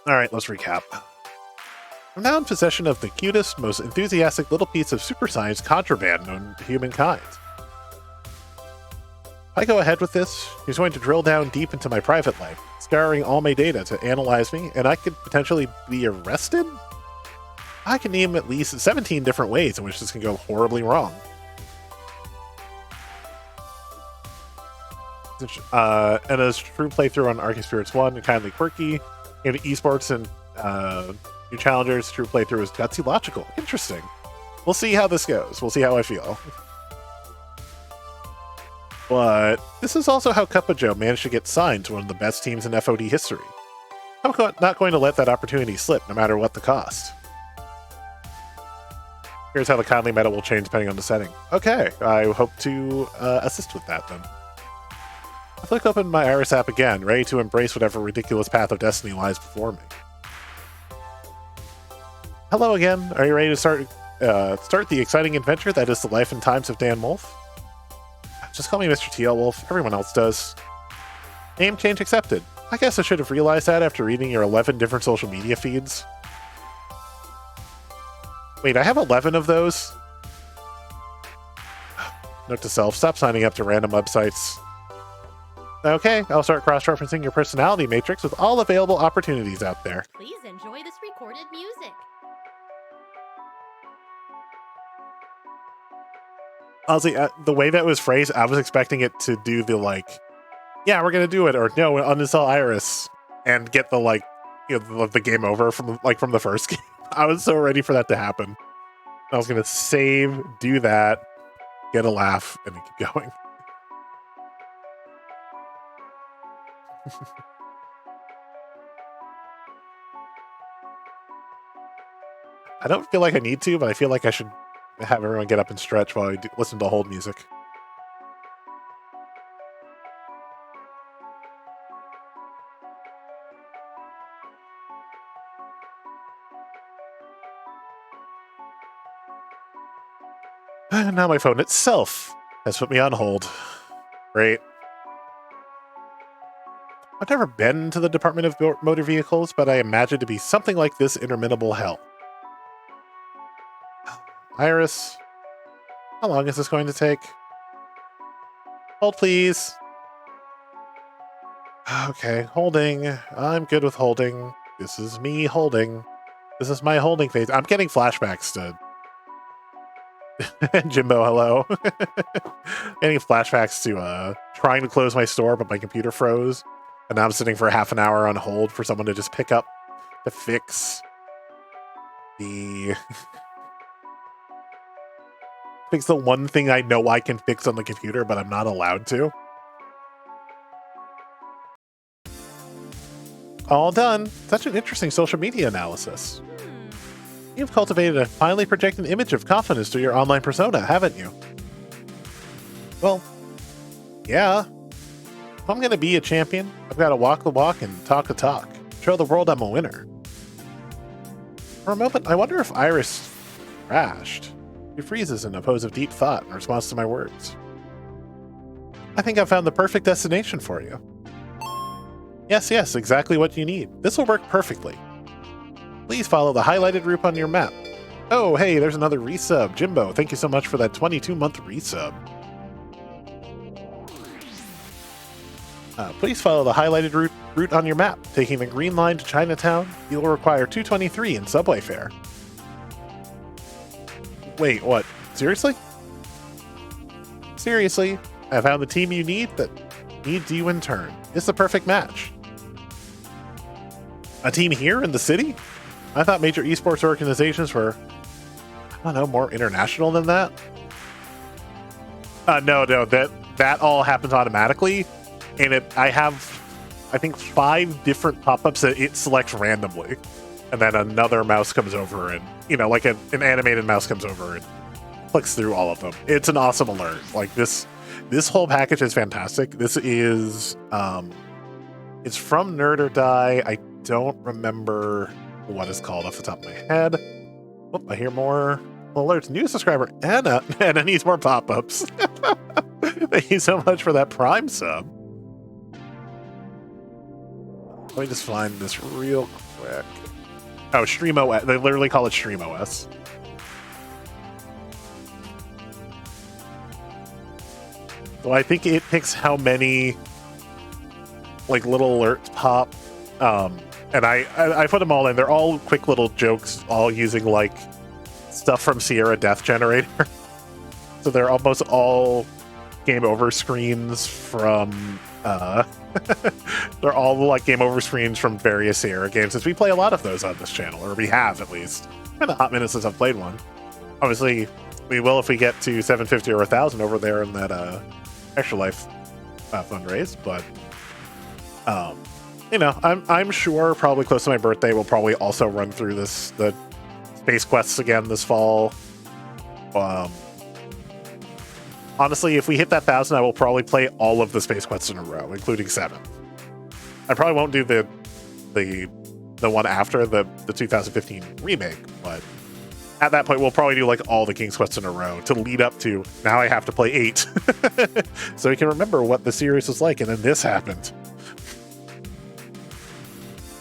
Alright, let's recap. I'm now in possession of the cutest, most enthusiastic little piece of super science contraband known to humankind. If I go ahead with this, he's going to drill down deep into my private life, scouring all my data to analyze me, and I could potentially be arrested? I can name at least 17 different ways in which this can go horribly wrong. And as true playthrough on Arcade Spirits 1, kindly quirky. In esports and new challengers, true playthrough is gutsy logical. Interesting. We'll see how this goes. We'll see how I feel. But this is also how Cuppa Joe managed to get signed to one of the best teams in FOD history. I'm not going to let that opportunity slip, no matter what the cost. Here's how the kindly meta will change depending on the setting. Okay, I hope to assist with that then. I flick open my Iris app again, ready to embrace whatever ridiculous path of destiny lies before me. Hello again. Are you ready to start the exciting adventure that is the life and times of Dan Wolf? Just call me Mr. TL Wolf. Everyone else does. Name change accepted. I guess I should have realized that after reading your 11 different social media feeds. Wait, I have 11 of those? Note to self, stop signing up to random websites. Okay, I'll start cross-referencing your personality matrix with all available opportunities out there. Please enjoy this recorded music. Honestly, the way that was phrased, I was expecting it to do the yeah, we're gonna do it, or no, uninstall Iris and get the the game over from the first game. I was so ready for that to happen. I was gonna save, do that, get a laugh, and then keep going. I don't feel like I need to, but I feel like I should have everyone get up and stretch while I listen to hold music. Now my phone itself has put me on hold. Great. I've never been to the Department of Motor Vehicles, but I imagine to be something like this interminable hell. Iris, how long is this going to take? Hold, please. Okay, holding. I'm good with holding. This is me holding. This is my holding phase. I'm getting flashbacks to Jimbo, hello. Getting flashbacks to trying to close my store, but my computer froze. And now I'm sitting for half an hour on hold for someone to just pick up to fix the fix the one thing I know I can fix on the computer, but I'm not allowed to. All done. Such an interesting social media analysis. You've cultivated a finely projected image of confidence to your online persona, haven't you? Well, yeah. If I'm going to be a champion, I've got to walk the walk and talk the talk. Show the world I'm a winner. For a moment, I wonder if Iris crashed. She freezes in a pose of deep thought in response to my words. I think I've found the perfect destination for you. Yes, exactly what you need. This will work perfectly. Please follow the highlighted route on your map. Oh, hey, there's another resub. Jimbo, thank you so much for that 22-month resub. Please follow the highlighted route on your map. Taking the green line to Chinatown, you'll require $2.23 in subway fare. Wait, what? Seriously? Seriously, I found the team you need that needs you in turn. It's the perfect match. A team here in the city? I thought major esports organizations were, I don't know, more international than that. No, that all happens automatically, and I have, I think, 5 different pop-ups that it selects randomly, and then another mouse comes over and, like an animated mouse comes over and clicks through all of them. It's an awesome alert. Like this whole package is fantastic. This is, it's from Nerd or Die. I don't remember what it's called off the top of my head. Oh, I hear more alerts. New subscriber, Anna needs more pop-ups. Thank you so much for that Prime sub. Let me just find this real quick. Oh, StreamOS. They literally call it StreamOS. So I think it picks how many little alerts pop. And I put them all in. They're all quick little jokes, all using stuff from Sierra Death Generator. So they're almost all game over screens from they're all game over screens from various Sierra games, since we play a lot of those on this channel, or we have at least. It's been a hot minute since I've played one. Obviously, we will if we get to 750 or 1,000 over there in that Extra Life fundraise, but I'm sure probably close to my birthday we'll probably also run through the Space Quests again this fall. Honestly, if we hit that 1,000, I will probably play all of the Space Quests in a row, including 7. I probably won't do the one after the 2015 remake, but at that point we'll probably do all the King's Quests in a row to lead up to now I have to play 8. So we can remember what the series was like, and then this happened.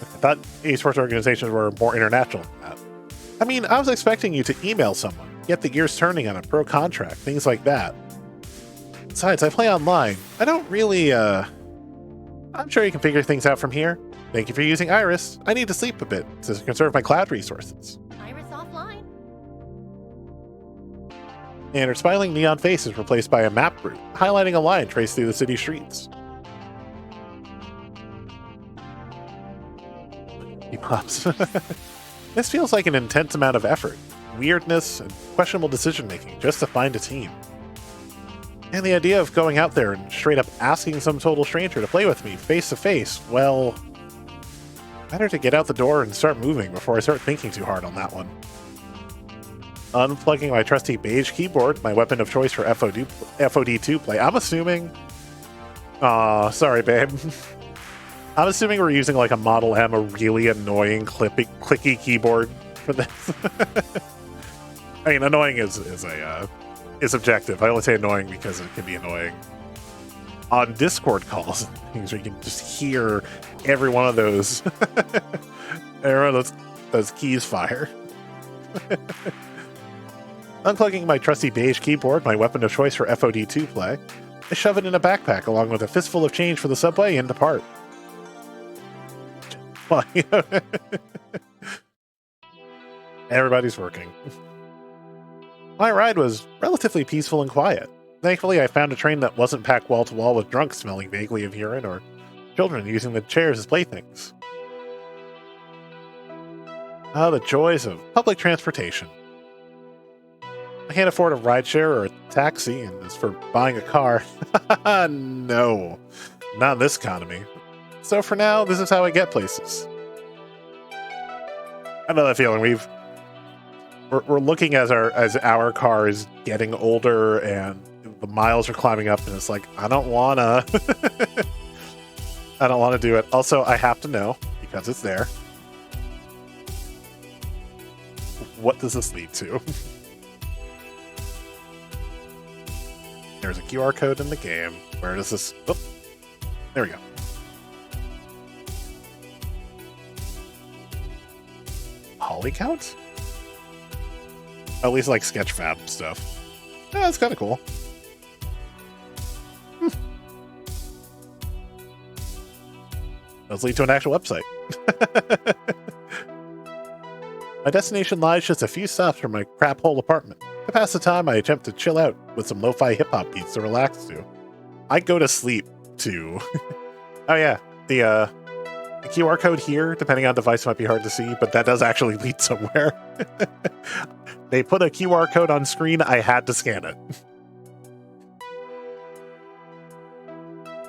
I thought esports organizations were more international than that. I mean, I was expecting you to email someone, get the gears turning on a pro contract, things like that. Besides, I play online. I don't really, I'm sure you can figure things out from here. Thank you for using Iris. I need to sleep a bit to conserve my cloud resources. Iris offline. And her smiling neon face is replaced by a map route, highlighting a line traced through the city streets. He pops. This feels like an intense amount of effort, weirdness, and questionable decision-making just to find a team. And the idea of going out there and straight up asking some total stranger to play with me face-to-face, well, better to get out the door and start moving before I start thinking too hard on that one. Unplugging my trusty beige keyboard, my weapon of choice for FOD2 play. I'm assuming... Aw, sorry, babe. I'm assuming we're using like a Model M, a really annoying clicky keyboard for this. I mean, annoying is objective. I only say annoying because it can be annoying on Discord calls and things where you can just hear every one of those, every one of those keys fire. Unplugging my trusty beige keyboard, my weapon of choice for FOD2 play, I shove it in a backpack along with a fistful of change for the subway and depart. Everybody's working. My ride was relatively peaceful and quiet. Thankfully, I found a train that wasn't packed wall to wall with drunks smelling vaguely of urine or children using the chairs as playthings. Ah, the joys of public transportation. I can't afford a rideshare or a taxi, and as for buying a car, no, not in this economy. So for now, this is how I get places. I know that feeling. We're looking as our car is getting older and the miles are climbing up, and it's like I don't wanna do it. Also, I have to know because it's there. What does this lead to? There's a QR code in the game. Where does this? Oh, there we go. Poly count? At least like Sketchfab stuff. Yeah, that's kind of cool. Does lead to an actual website. My destination lies just a few stops from my crap hole apartment. To pass the time, I attempt to chill out with some lo-fi hip-hop beats to relax to. I go to sleep too. Oh yeah, the QR code here, depending on device, might be hard to see, but that does actually lead somewhere. They put a QR code on screen, I had to scan it.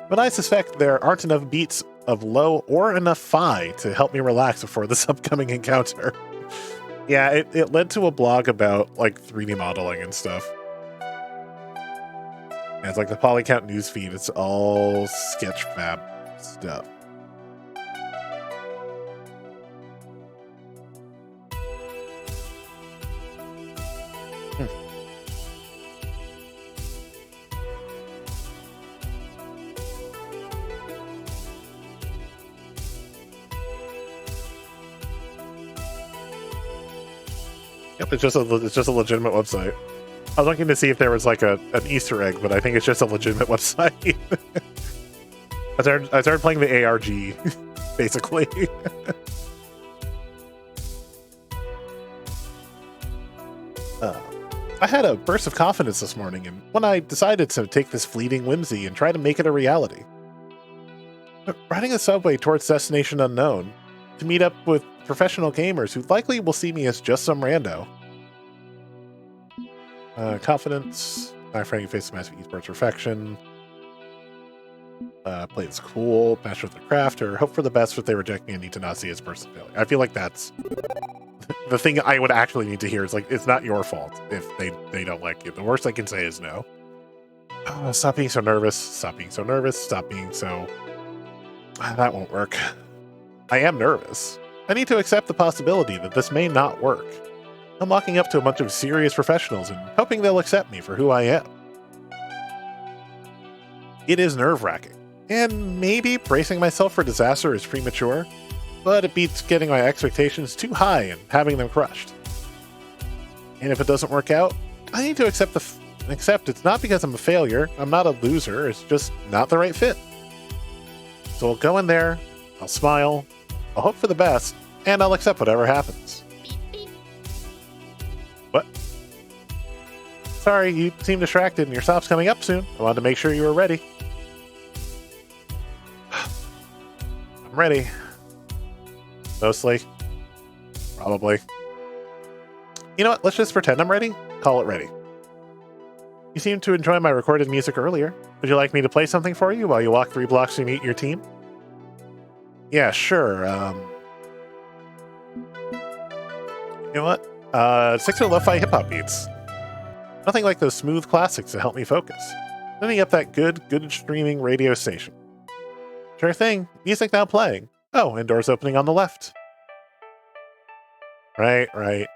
But I suspect there aren't enough beats of low or enough fi to help me relax before this upcoming encounter. Yeah, it led to a blog about like 3D modeling and stuff. And it's like the Polycount newsfeed, it's all Sketchfab stuff. Yep, it's just a legitimate website. I was looking to see if there was like an Easter egg, but I think it's just a legitimate website. I started playing the ARG, basically. I had a burst of confidence this morning, and when I decided to take this fleeting whimsy and try to make it a reality. Riding a subway towards Destination Unknown to meet up with professional gamers who likely will see me as just some rando. Confidence, my friendly face master esports perfection. Play it's cool, match with the crafter, hope for the best. If they reject me, I need to not see it as personal failure. I feel like that's the thing I would actually need to hear. Is like, it's not your fault if they don't like you. The worst I can say is no. Stop being so nervous. Stop being so nervous. Stop being so... That won't work. I am nervous. I need to accept the possibility that this may not work. I'm walking up to a bunch of serious professionals and hoping they'll accept me for who I am. It is nerve-wracking, and maybe bracing myself for disaster is premature, but it beats getting my expectations too high and having them crushed. And if it doesn't work out, I need to accept it's not because I'm a failure, I'm not a loser, it's just not the right fit. So we'll go in there, I'll smile, I'll hope for the best, and I'll accept whatever happens. Beep beep. What? Sorry, you seem distracted and your stop's coming up soon. I wanted to make sure you were ready. I'm ready. Mostly. Probably. You know what? Let's just pretend I'm ready. Call it ready. You seemed to enjoy my recorded music earlier. Would you like me to play something for you while you walk 3 blocks to meet your team? Yeah, sure. You know what? Stick to lo-fi hip-hop beats. Nothing like those smooth classics to help me focus. Sending up that good streaming radio station. Sure thing. Music now playing. Oh, and doors opening on the left. Right.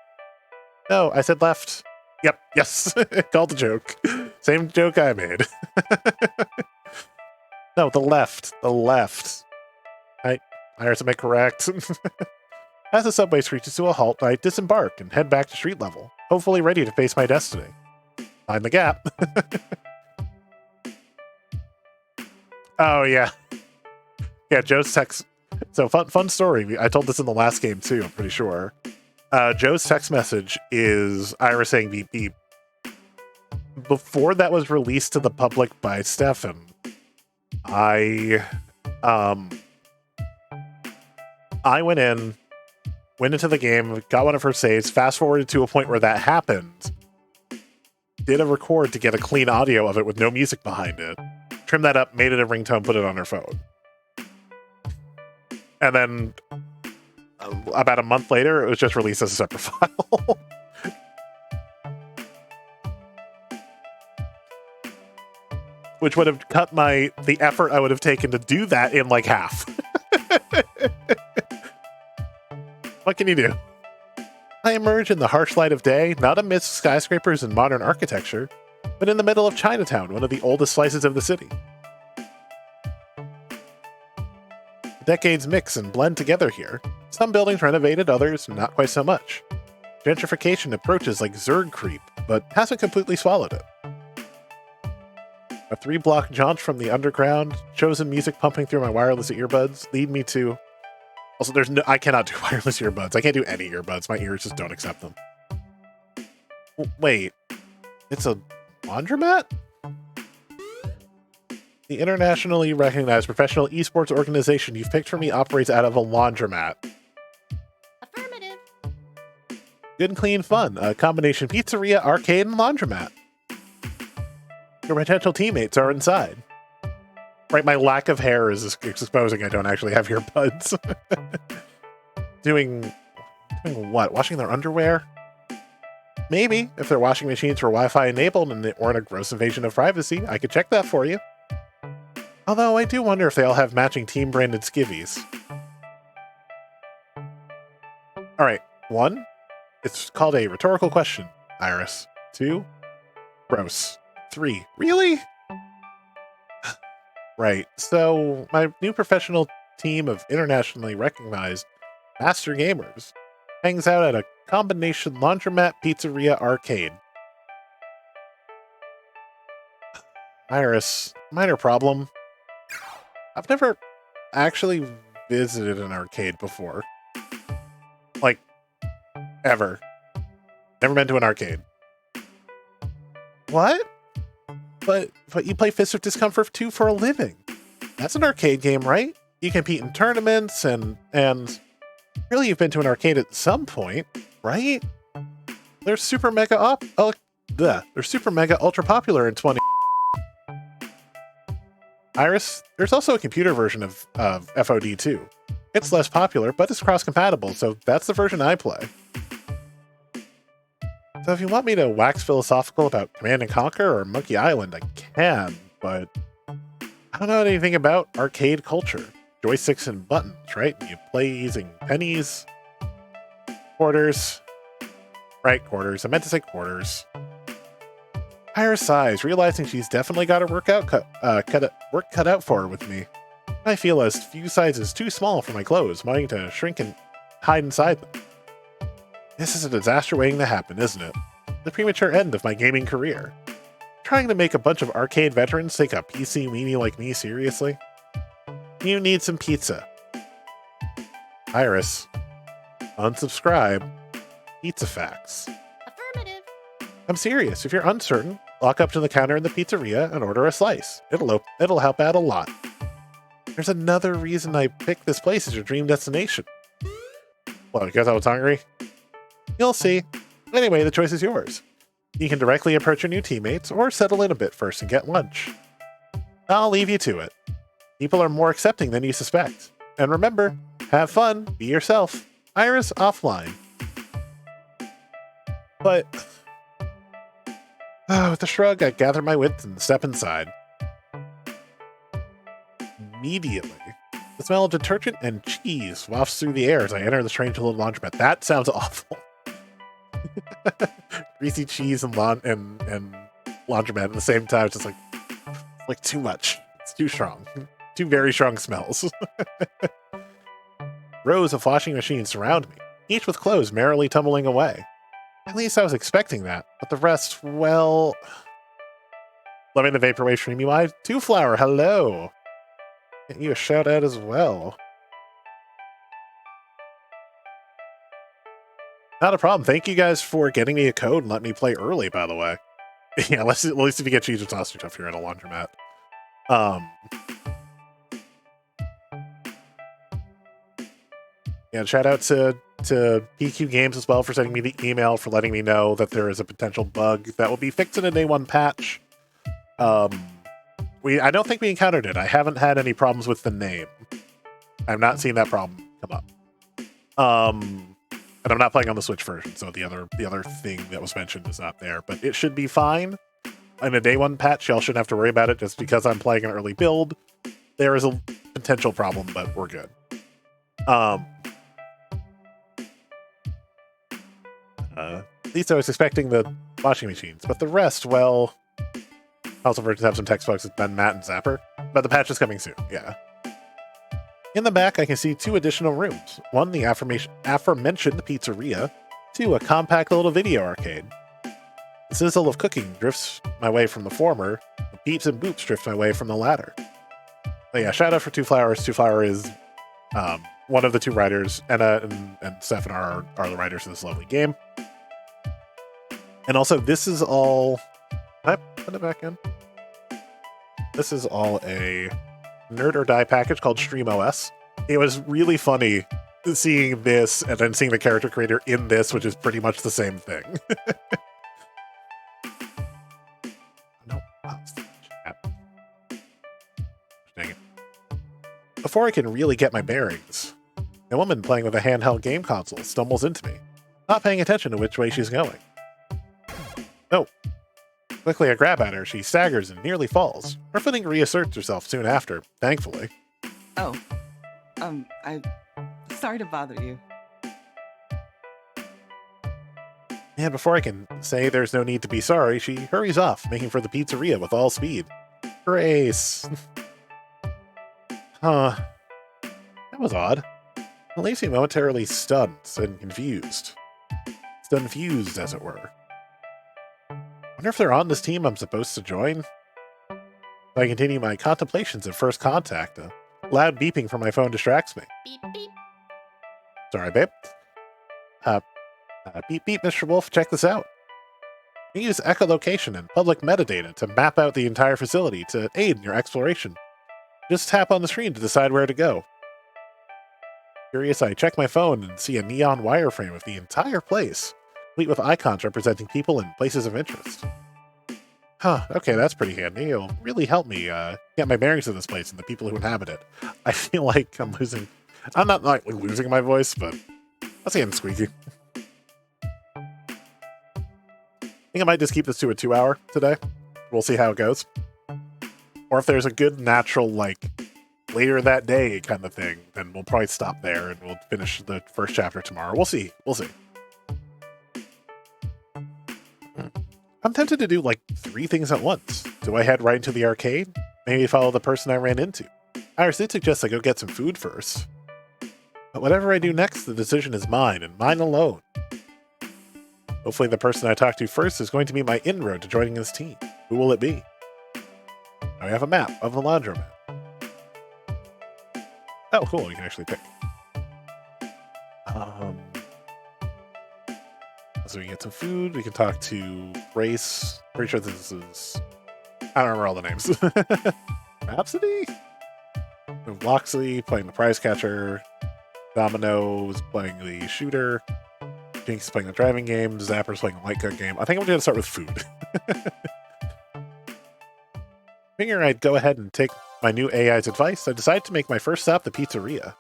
No, I said left. Yep, yes. Called the joke. Same joke I made. No, the left. Iris, am I correct? As the subway screeches to a halt, I disembark and head back to street level, hopefully ready to face my destiny. Find the gap. Oh, yeah. Yeah, Joe's text. So, fun story. I told this in the last game, too, I'm pretty sure. Joe's text message is Iris saying beep beep. Before that was released to the public by Stefan, I went into the game, got one of her saves, fast forwarded to a point where that happened, did a record to get a clean audio of it with no music behind it, trimmed that up, made it a ringtone, put it on her phone. And then about a month later, it was just released as a separate file. Which would have cut the effort I would have taken to do that in like half. What can you do? I emerge in the harsh light of day, not amidst skyscrapers and modern architecture, but in the middle of Chinatown, one of the oldest slices of the city. Decades mix and blend together here. Some buildings renovated, others not quite so much. Gentrification approaches like Zerg creep, but hasn't completely swallowed it. A 3-block jaunt from the underground, chosen music pumping through my wireless earbuds lead me to... Also, I cannot do wireless earbuds. I can't do any earbuds. My ears just don't accept them. Wait, it's a laundromat? The internationally recognized professional esports organization you've picked for me operates out of a laundromat. Affirmative. Good and clean fun. A combination pizzeria, arcade, and laundromat. Your potential teammates are inside. Right, my lack of hair is exposing I don't actually have earbuds. Doing what? Washing their underwear? Maybe. If their washing machines were Wi-Fi enabled and they weren't a gross invasion of privacy, I could check that for you. Although I do wonder if they all have matching team-branded skivvies. Alright, 1. It's called a rhetorical question, Iris. 2. Gross. 3. Really? Right, so my new professional team of internationally recognized master gamers hangs out at a combination laundromat, pizzeria, arcade. Iris, minor problem. I've never actually visited an arcade before. Like, ever. Never been to an arcade. What? But you play Fist of Discomfort 2 for a living. That's an arcade game, right? You compete in tournaments and really you've been to an arcade at some point, right? They're super mega ultra popular in 20. Iris, there's also a computer version of FOD 2. It's less popular, but it's cross-compatible, so that's the version I play. So if you want me to wax philosophical about Command & Conquer or Monkey Island, I can, but I don't know anything about arcade culture. Joysticks and buttons, right? You play using pennies, quarters. Right, quarters. I meant to say quarters. Iris sighs, realizing she's definitely got her work cut out for her with me. I feel a few sizes too small for my clothes, wanting to shrink and hide inside them. This is a disaster waiting to happen, isn't it? The premature end of my gaming career. Trying to make a bunch of arcade veterans take a PC weenie like me seriously? You need some pizza. Iris, unsubscribe. Pizza facts. Affirmative. I'm serious. If you're uncertain, walk up to the counter in the pizzeria and order a slice. It'll help out a lot. There's another reason I picked this place as your dream destination. Well, because I was hungry? You'll see. Anyway, the choice is yours. You can directly approach your new teammates or settle in a bit first and get lunch. I'll leave you to it. People are more accepting than you suspect. And remember, have fun, be yourself. Iris offline. But with a shrug, I gather my wits and step inside. Immediately, the smell of detergent and cheese wafts through the air as I enter the strange little laundromat. That sounds awful. Greasy cheese and laundromat at the same time. It's just like too much. It's too strong. Two very strong smells. Rows of washing machines surround me, each with clothes merrily tumbling away. At least I was expecting that, but the rest, well... Loving the Vaporwave stream UI. Two Flower, hello! Getting you a shout out as well. Not a problem. Thank you guys for getting me a code and letting me play early, by the way. Yeah, at least if you get cheese or sausage if you're at a laundromat. Yeah, shout out to PQ Games as well for sending me the email, for letting me know that there is a potential bug that will be fixed in a day one patch. I don't think we encountered it. I haven't had any problems with the name. I've not seen that problem come up. And I'm not playing on the Switch version, so the other thing that was mentioned is not there. But it should be fine. In a day one patch, y'all shouldn't have to worry about it. Just because I'm playing an early build, there is a potential problem, but we're good. At least I was expecting the washing machines, but the rest, well... Also, versions have some text bugs with Ben, Matt, and Zapper, but the patch is coming soon, yeah. In the back, I can see two additional rooms. One, the aforementioned pizzeria. Two, a compact little video arcade. The sizzle of cooking drifts my way from the former. The beeps and boops drift my way from the latter. But yeah, shout out for Two Flowers. Two Flower is one of the two writers. Anna and Stefan are the writers of this lovely game. And also, this is all... Can I put it back in? This is all a Nerd or Die package called StreamOS. It was really funny seeing this and then seeing the character creator in this, which is pretty much the same thing. No, dang it. Before I can really get my bearings, a woman playing with a handheld game console stumbles into me, not paying attention to which way she's going. No. Quickly, I grab at her. She staggers and nearly falls. Her footing reasserts herself soon after, thankfully. Oh, I'm sorry to bother you. And before I can say there's no need to be sorry, she hurries off, making for the pizzeria with all speed. Grace. Huh. That was odd. It leaves me momentarily stunned and confused. Stunned-fused, as it were. Wonder if they're on this team I'm supposed to join? I continue my contemplations at first contact. A loud beeping from my phone distracts me. Beep, beep. Sorry, babe. Beep, beep, Mr. Wolf, check this out. You use echolocation and public metadata to map out the entire facility to aid in your exploration. Just tap on the screen to decide where to go. Curious, I check my phone and see a neon wireframe of the entire place, complete with icons representing people and places of interest. Huh, okay, that's pretty handy. It'll really help me get my bearings of this place and the people who inhabit it. I feel like I'm losing... I'm not like losing my voice, but I'll say I'm squeaky. I think I might just keep this to a 2-hour today. We'll see how it goes. Or if there's a good natural, like, later that day kind of thing, then we'll probably stop there and we'll finish the first chapter tomorrow. We'll see. We'll see. I'm tempted to do, like, 3 things at once. Do I head right into the arcade? Maybe follow the person I ran into. Iris did suggest I go get some food first. But whatever I do next, the decision is mine, and mine alone. Hopefully the person I talk to first is going to be my inroad to joining this team. Who will it be? Now we have a map of the laundromat. Oh, cool. You can actually pick. So we can get some food. We can talk to Race. Pretty sure this is... I don't remember all the names. Rhapsody? Loxley playing the prize catcher. Domino's playing the shooter. Jinx is playing the driving game. Zapper's playing the light gun game. I think I'm going to start with food. Figuring I'd go ahead and take my new AI's advice, I decided to make my first stop the pizzeria.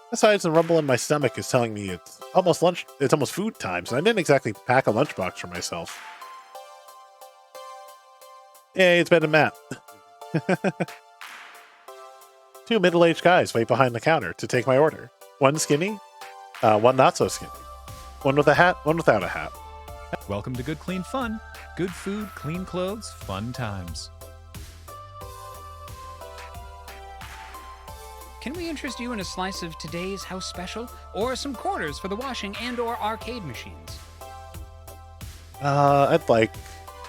Besides, the rumble in my stomach is telling me it's almost lunch. It's almost food time, so I didn't exactly pack a lunchbox for myself. Hey, it's Ben and Matt. Two middle-aged guys wait behind the counter to take my order. One skinny, one not so skinny. One with a hat, one without a hat. Welcome to Good Clean Fun. Good food, clean clothes, fun times. Can we interest you in a slice of today's house special? Or some quarters for the washing and/or arcade machines? I'd like...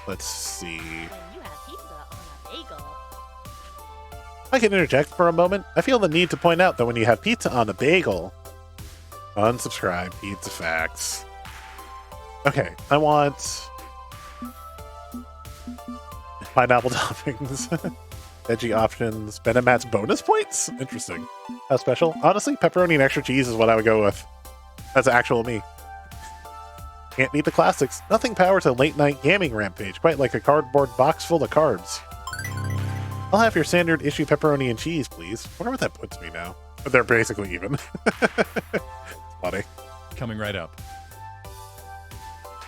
Let's see... When you have pizza on a bagel. I can interject for a moment. I feel the need to point out that when you have pizza on a bagel... Unsubscribe, pizza facts. Okay, I want... pineapple toppings. Veggie options. Ben and Matt's bonus points? Interesting. How special? Honestly, pepperoni and extra cheese is what I would go with. That's actual me. Can't beat the classics. Nothing powers a late-night gaming rampage, quite like a cardboard box full of carbs. I'll have your standard issue pepperoni and cheese, please. Wonder what that puts me now. But they're basically even. It's funny. Coming right up.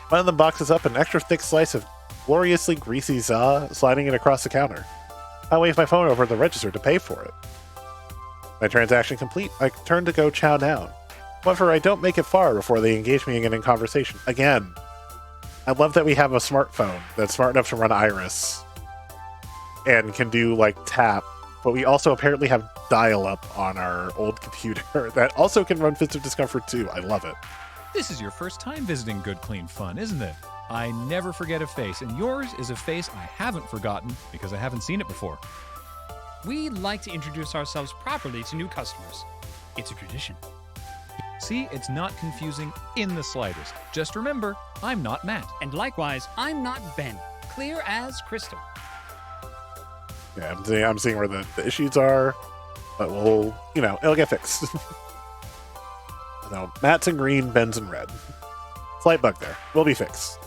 One of them boxes up an extra thick slice of gloriously greasy za, sliding it across the counter. I wave my phone over the register to pay for it. My transaction complete, I turn to go chow down. However, I don't make it far before they engage me again in conversation. Again, I love that we have a smartphone that's smart enough to run Iris and can do, like, tap, but we also apparently have dial-up on our old computer that also can run Fist of Discomfort too. I love it. This is your first time visiting Good Clean Fun, isn't it? I never forget a face, and yours is a face I haven't forgotten because I haven't seen it before. We like to introduce ourselves properly to new customers. It's a tradition. See, it's not confusing in the slightest. Just remember, I'm not Matt. And likewise, I'm not Ben. Clear as crystal. Yeah, I'm seeing where the issues are, but we'll, it'll get fixed. No, Matt's in green, Ben's in red. Slight bug there. Will be fixed.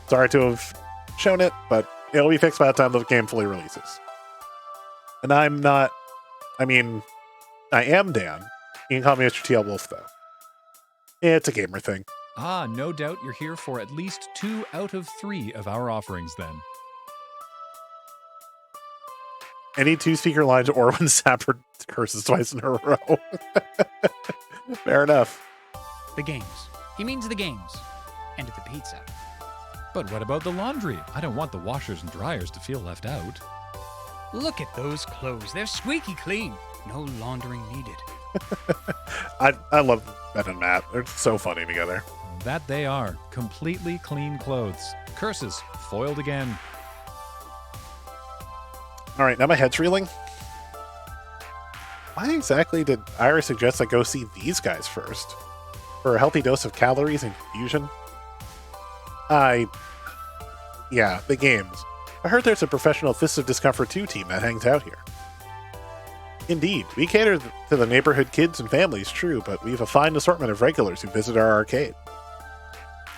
Sorry to have shown it, but it'll be fixed by the time the game fully releases. And I'm not... I mean, I am Dan. You can call me Mr. TL Wolf, though. It's a gamer thing. Ah, no doubt you're here for at least 2 out of 3 of our offerings, then. Any 2 speaker lines or when Sapper curses twice in a row. Fair enough. The games. He means the games. And the pizza. But what about the laundry? I don't want the washers and dryers to feel left out. Look at those clothes. They're squeaky clean. No laundering needed. I love Ben and Matt. They're so funny together. That they are. Completely clean clothes. Curses. Foiled again. All right, now my head's reeling. Why exactly did Ira suggest I go see these guys first? For a healthy dose of calories and confusion? Yeah, the games. I heard there's a professional Fist of Discomfort 2 team that hangs out here. Indeed, we cater to the neighborhood kids and families, true, but we have a fine assortment of regulars who visit our arcade.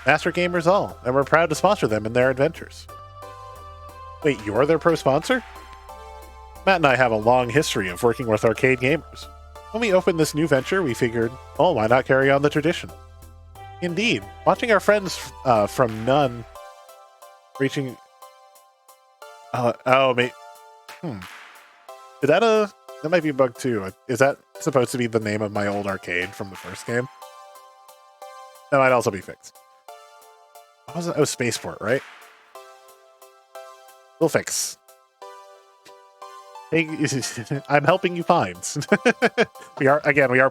Master gamers all, and we're proud to sponsor them in their adventures. Wait, you're their pro sponsor? Matt and I have a long history of working with arcade gamers. When we opened this new venture, we figured, oh, why not carry on the tradition? Indeed, watching our friends from None reaching... Is that that might be a bug too. Is that supposed to be the name of my old arcade from the first game? That might also be fixed. What was it? Oh, Spaceport, right? We'll fix. Hey, I'm helping you find. we are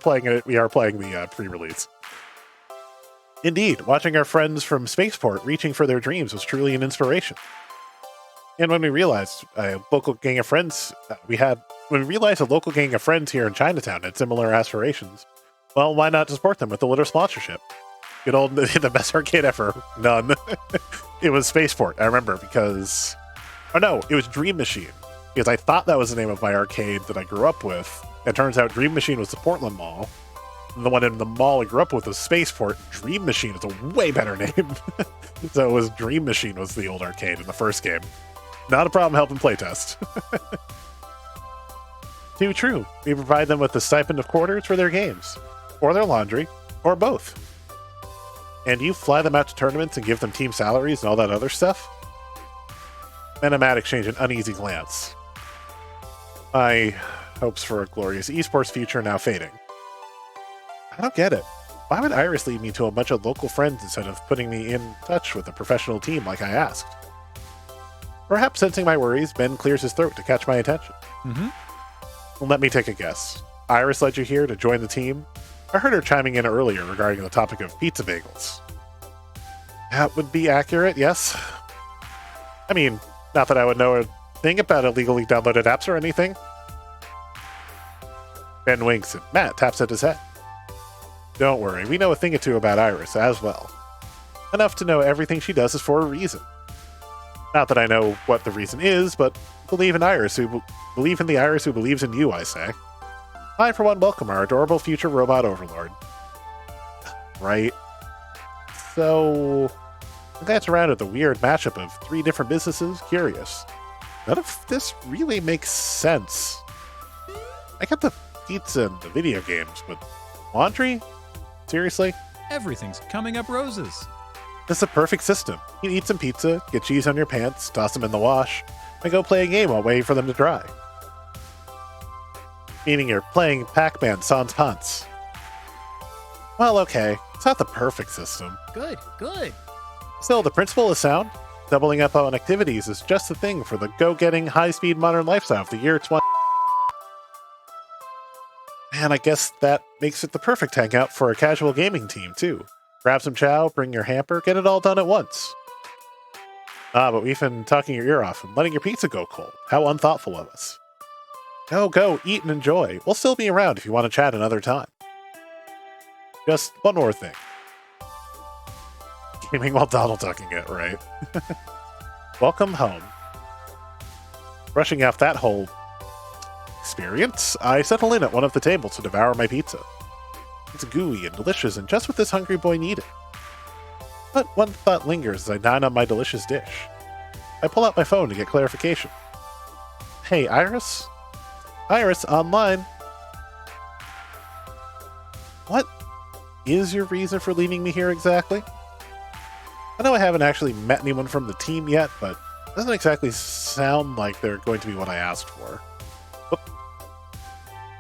playing it. We are playing the pre-release. Indeed, watching our friends from Spaceport reaching for their dreams was truly an inspiration. And when we realized a local gang of friends we had When we realized a local gang of friends here in Chinatown had similar aspirations, well, why not support them with a little sponsorship? Good old, the best arcade ever. None. It was Spaceport, I remember, because... Oh no, it was Dream Machine. Because I thought that was the name of my arcade that I grew up with. It turns out Dream Machine was the Portland Mall. And the one in the mall I grew up with was Spaceport. Dream Machine is a way better name. So it was Dream Machine was the old arcade in the first game. Not a problem helping playtest. Too true. We provide them with the stipend of quarters for their games. Or their laundry. Or both. And you fly them out to tournaments and give them team salaries and all that other stuff? Menomat exchanged an uneasy glance. My hopes for a glorious esports future now fading. I don't get it. Why would Iris lead me to a bunch of local friends instead of putting me in touch with a professional team like I asked? Perhaps sensing my worries, Ben clears his throat to catch my attention. Well, let me take a guess. Iris led you here to join the team? I heard her chiming in earlier regarding the topic of pizza bagels. That would be accurate, yes. I mean, not that I would know a thing about illegally downloaded apps or anything. Ben winks and Matt taps at his head. Don't worry, we know a thing or two about Iris as well. Enough to know everything she does is for a reason. Not that I know what the reason is, but believe in Iris who believe in the Iris who believes in you, I say. I, for one, welcome our adorable future robot overlord. Right. So, I glance around at the weird matchup of three different businesses, curious. None of this really makes sense. I get the pizza and the video games, but laundry? Seriously? Everything's coming up roses. This is a perfect system. You eat some pizza, get cheese on your pants, toss them in the wash, and go play a game while waiting for them to dry. Meaning you're playing Pac-Man Sans Pants. Well, okay. It's not the perfect system. Good, good. Still, the principle is sound. Doubling up on activities is just the thing for the go-getting, high-speed modern lifestyle of the year 20... And I guess that makes it the perfect hangout for a casual gaming team, too. Grab some chow, bring your hamper, get it all done at once. But we've been talking your ear off and letting your pizza go cold. How unthoughtful of us. Go, eat and enjoy. We'll still be around if you want to chat another time. Just one more thing. Gaming while Donald talking it, right? Welcome home. Brushing off that whole experience, I settle in at one of the tables to devour my pizza. It's gooey and delicious and just what this hungry boy needed. But one thought lingers as I dine on my delicious dish. I pull out my phone to get clarification. Hey, Iris? Iris, online. What is your reason for leaving me here exactly? I know I haven't actually met anyone from the team yet, but it doesn't exactly sound like they're going to be what I asked for. Whoop.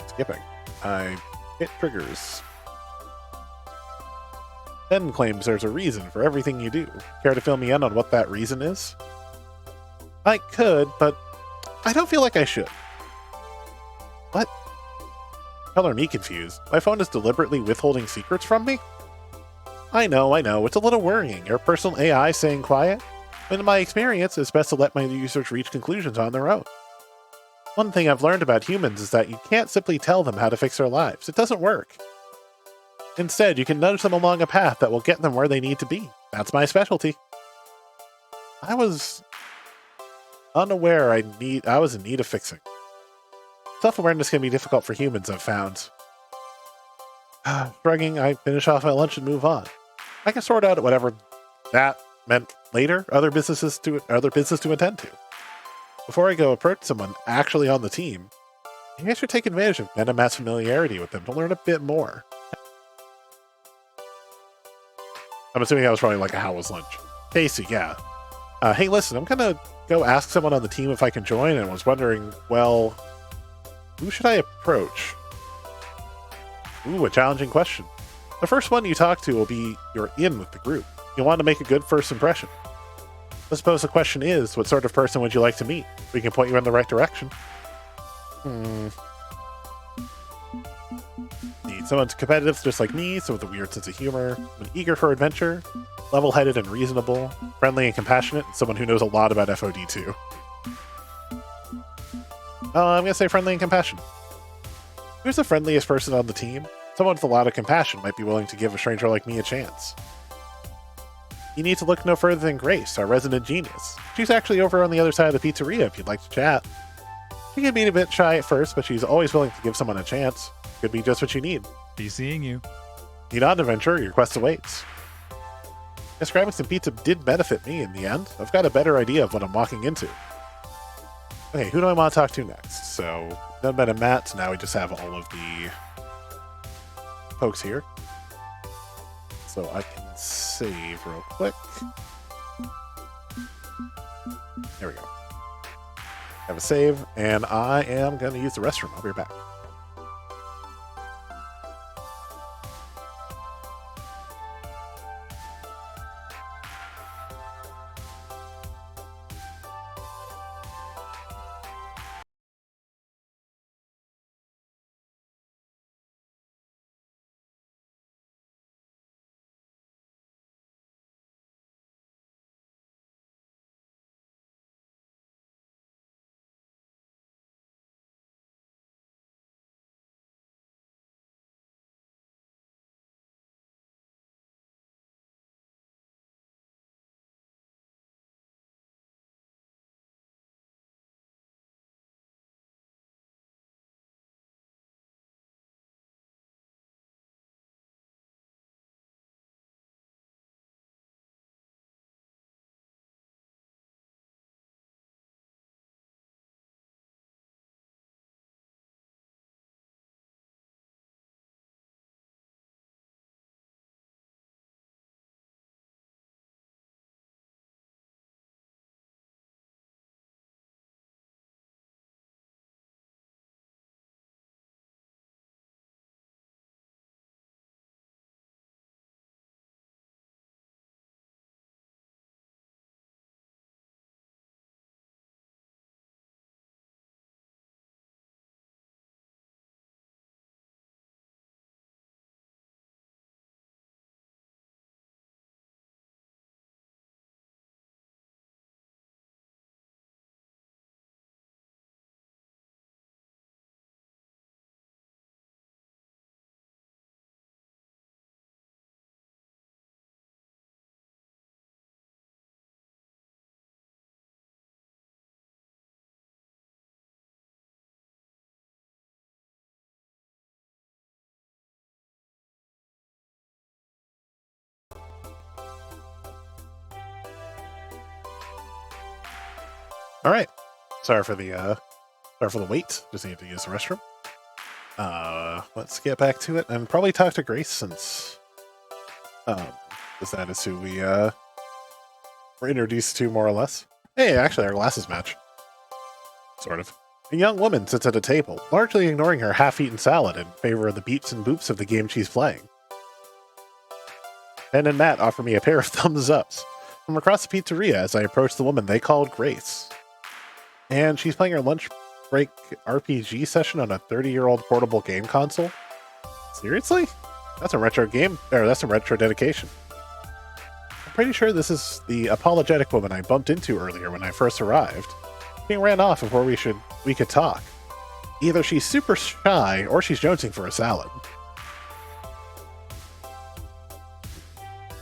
Skipping. I hit triggers. Ben claims there's a reason for everything you do. Care to fill me in on what that reason is? I could, but I don't feel like I should. What? Color me confused. My phone is deliberately withholding secrets from me? I know, it's a little worrying. Your personal AI staying quiet? In my experience, it's best to let my users reach conclusions on their own. One thing I've learned about humans is that you can't simply tell them how to fix their lives. It doesn't work. Instead, you can nudge them along a path that will get them where they need to be. That's my specialty. I was unaware I was in need of fixing. Self-awareness can be difficult for humans, I've found. Shrugging, I finish off my lunch and move on. I can sort out whatever that meant later, other business to attend to. Before I go approach someone actually on the team, maybe I should take advantage of Metamat's familiarity with them to learn a bit more. I'm assuming that was probably like a how was lunch. Tasty, yeah. Hey, listen, I'm gonna go ask someone on the team if I can join, and was wondering, well, who should I approach? Ooh, a challenging question. The first one you talk to will be you're in with the group. You'll want to make a good first impression. I suppose the question is, what sort of person would you like to meet? We can point you in the right direction. Need someone competitive just like me, so with a weird sense of humor, someone eager for adventure, level-headed and reasonable, friendly and compassionate, and someone who knows a lot about FOD2. I'm gonna say friendly and compassion. Who's the friendliest person on the team? Someone with a lot of compassion might be willing to give a stranger like me a chance. You need to look no further than Grace, our resident genius. She's actually over on the other side of the pizzeria if you'd like to chat. She can be a bit shy at first, but she's always willing to give someone a chance. Could be just what you need. Be seeing you. Need on adventure, your quest awaits. Guess grabbing some pizza did benefit me in the end. I've got a better idea of what I'm walking into. Okay, who do I want to talk to next? So, done Ben and Matt, so now we just have all of the folks here. So I can save real quick. There we go. Have a save, and I am going to use the restroom. I'll be right back. All right. Sorry for the wait. Just need to use the restroom. Let's get back to it and probably talk to Grace since that is who we were introduced to more or less. Hey, actually, our glasses match. Sort of. A young woman sits at a table, largely ignoring her half-eaten salad in favor of the beeps and boops of the game she's playing. Ben and Matt offer me a pair of thumbs-ups from across the pizzeria as I approach the woman they called Grace. And she's playing her lunch break RPG session on a 30-year-old portable game console? Seriously? That's a retro game, or that's a retro dedication. I'm pretty sure this is the apologetic woman I bumped into earlier when I first arrived. She ran off before we could talk. Either she's super shy, or she's jonesing for a salad.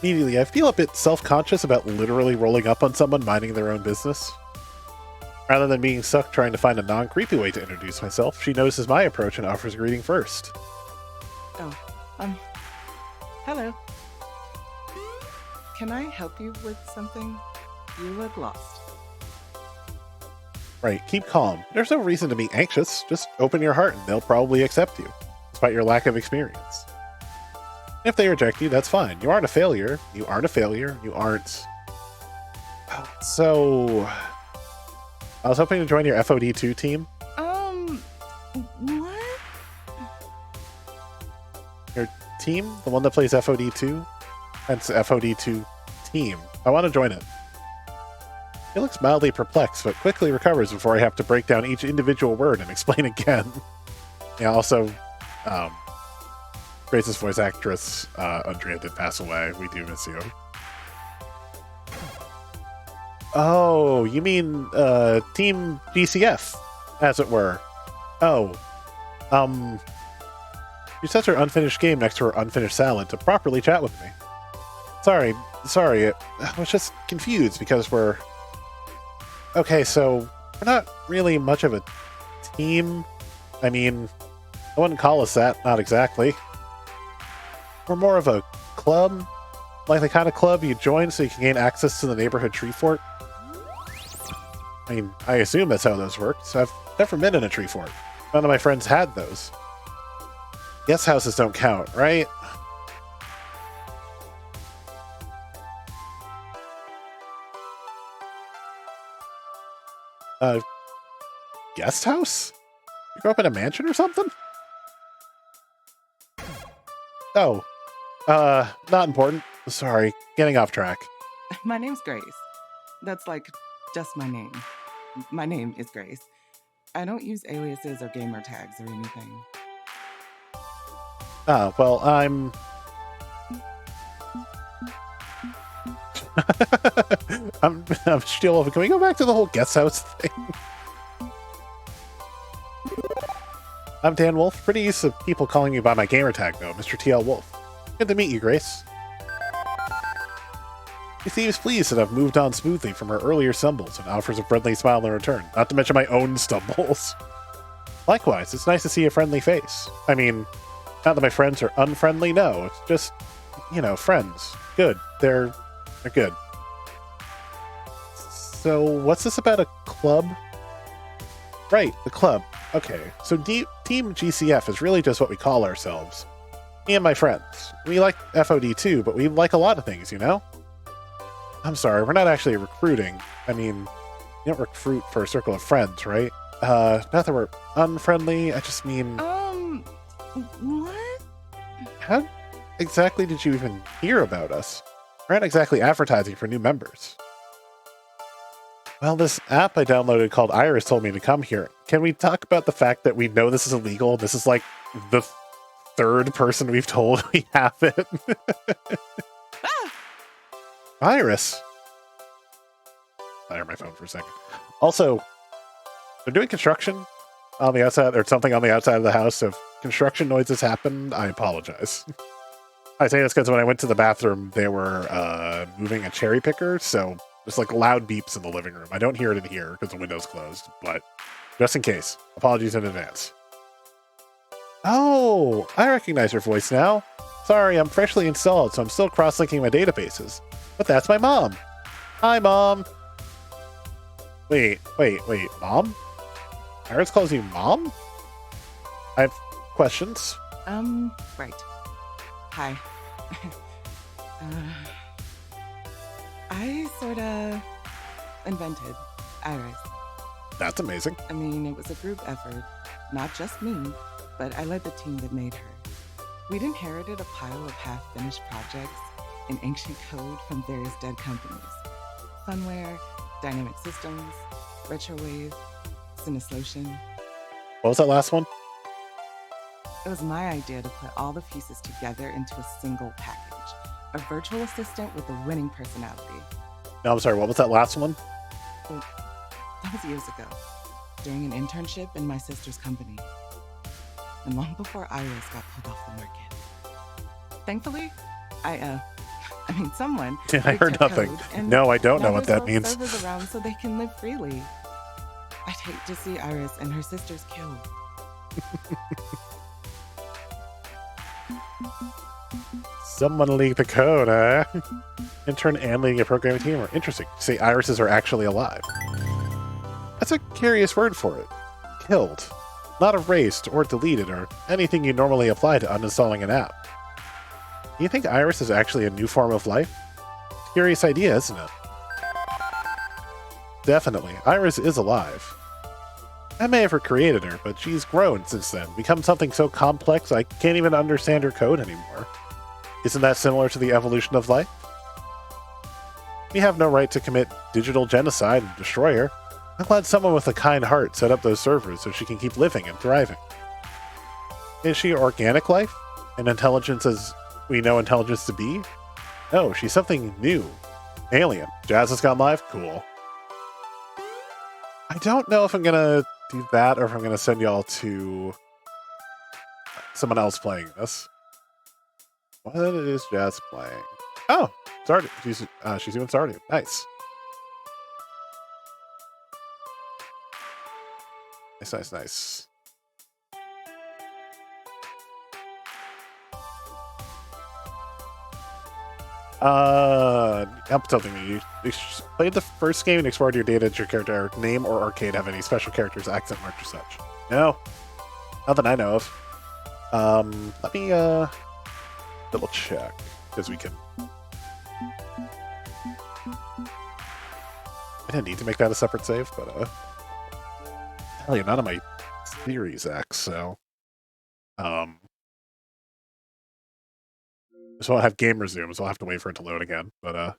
Immediately, I feel a bit self-conscious about literally rolling up on someone minding their own business. Rather than being stuck trying to find a non-creepy way to introduce myself, she notices my approach and offers a greeting first. Oh, hello. Can I help you with something? You look lost. Right, keep calm. There's no reason to be anxious. Just open your heart and they'll probably accept you, despite your lack of experience. If they reject you, that's fine. You aren't a failure. You aren't a failure. You aren't... So... I was hoping to join your FOD2 team. What? Your team? The one that plays FOD2? Hence FOD2 team. I want to join it. He looks mildly perplexed, but quickly recovers before I have to break down each individual word and explain again. Yeah, also, Grace's voice actress, Andrea, did pass away. We do miss you. Oh, you mean Team GCF? as it were. Oh, she sets her unfinished game next to her unfinished salad to properly chat with me. Sorry, I was just confused because we're... Okay, so we're not really much of a team. I mean, I wouldn't call us that, not exactly. We're more of a club, like the kind of club you join so you can gain access to the neighborhood tree fort. I mean, I assume that's how those work, so I've never been in a tree fort. None of my friends had those. Guest houses don't count, right? Guest house? You grew up in a mansion or something? Oh. Not important. Sorry, getting off track. My name's Grace. That's like just my name. My name is Grace. I don't use aliases or gamer tags or anything. Well, I'm... I'm still... Can we go back to the whole guest house thing? I'm Dan Wolf. Pretty used to people calling me by my gamer tag, though, Mr. TL Wolf. Good to meet you, Grace. She seems pleased that I've moved on smoothly from her earlier stumbles and offers a friendly smile in return, not to mention my own stumbles. Likewise, it's nice to see a friendly face. I mean, not that my friends are unfriendly, no. It's just, you know, friends. Good. They're good. So, what's this about a club? Right, the club. Okay, so Team GCF is really just what we call ourselves. Me and my friends. We like FOD too, but we like a lot of things, you know? I'm sorry, we're not actually recruiting. I mean, you don't recruit for a circle of friends, right? Not that we're unfriendly, I just mean... What? How exactly did you even hear about us? We're not exactly advertising for new members. Well, this app I downloaded called Iris told me to come here. Can we talk about the fact that we know this is illegal? This is like the third person we've told we have it. Iris. I heard my phone for a second. Also, they're doing construction on the outside, or something on the outside of the house. So if construction noises happen, I apologize. I say this because when I went to the bathroom, they were moving a cherry picker, so there's like loud beeps in the living room. I don't hear it in here because the window's closed, but just in case, apologies in advance. Oh, I recognize your voice now. Sorry, I'm freshly installed, so I'm still cross-linking my databases. But that's my mom. Hi, Mom. Wait, Mom? Iris calls you Mom? I have questions. Right. Hi. I sorta invented Iris. That's amazing. I mean, it was a group effort. Not just me, but I led the team that made her. We'd inherited a pile of half-finished projects in ancient code from various dead companies. Funware, Dynamic Systems, Retrowave, Sinislotion. What was that last one? It was my idea to put all the pieces together into a single package. A virtual assistant with a winning personality. No, I'm sorry, what was that last one? That was years ago, during an internship in my sister's company. And long before Iris got pulled off the market. Thankfully, someone. I heard nothing. No, I don't know what that means. Servers around so they can live freely. I'd hate to see Iris and her sisters killed. Someone leaked the code, huh? Intern and leading a programming team are interesting. Say irises are actually alive. That's a curious word for it. Killed. Not erased or deleted or anything you normally apply to uninstalling an app. Do you think Iris is actually a new form of life? Curious idea, isn't it? Definitely. Iris is alive. I may have created her, but she's grown since then, become something so complex I can't even understand her code anymore. Isn't that similar to the evolution of life? We have no right to commit digital genocide and destroy her. I'm glad someone with a kind heart set up those servers so she can keep living and thriving. Is she organic life? And intelligence as we know intelligence to be? No, she's something new. Alien. Jazz has gone live? Cool. I don't know if I'm gonna do that, or if I'm going to send y'all to someone else playing this. What is Jazz playing? Oh, Stardew. She's doing Stardew. Nice. Nice. Help something. You played the first game and explored your data. Did your character name or arcade have any special characters, accent marks, or such? No, not that I know of. Let me double check because we can. I didn't need to make that a separate save, but hell yeah, none of my Series X, so so I'll have game resume, so I'll have to wait for it to load again. But I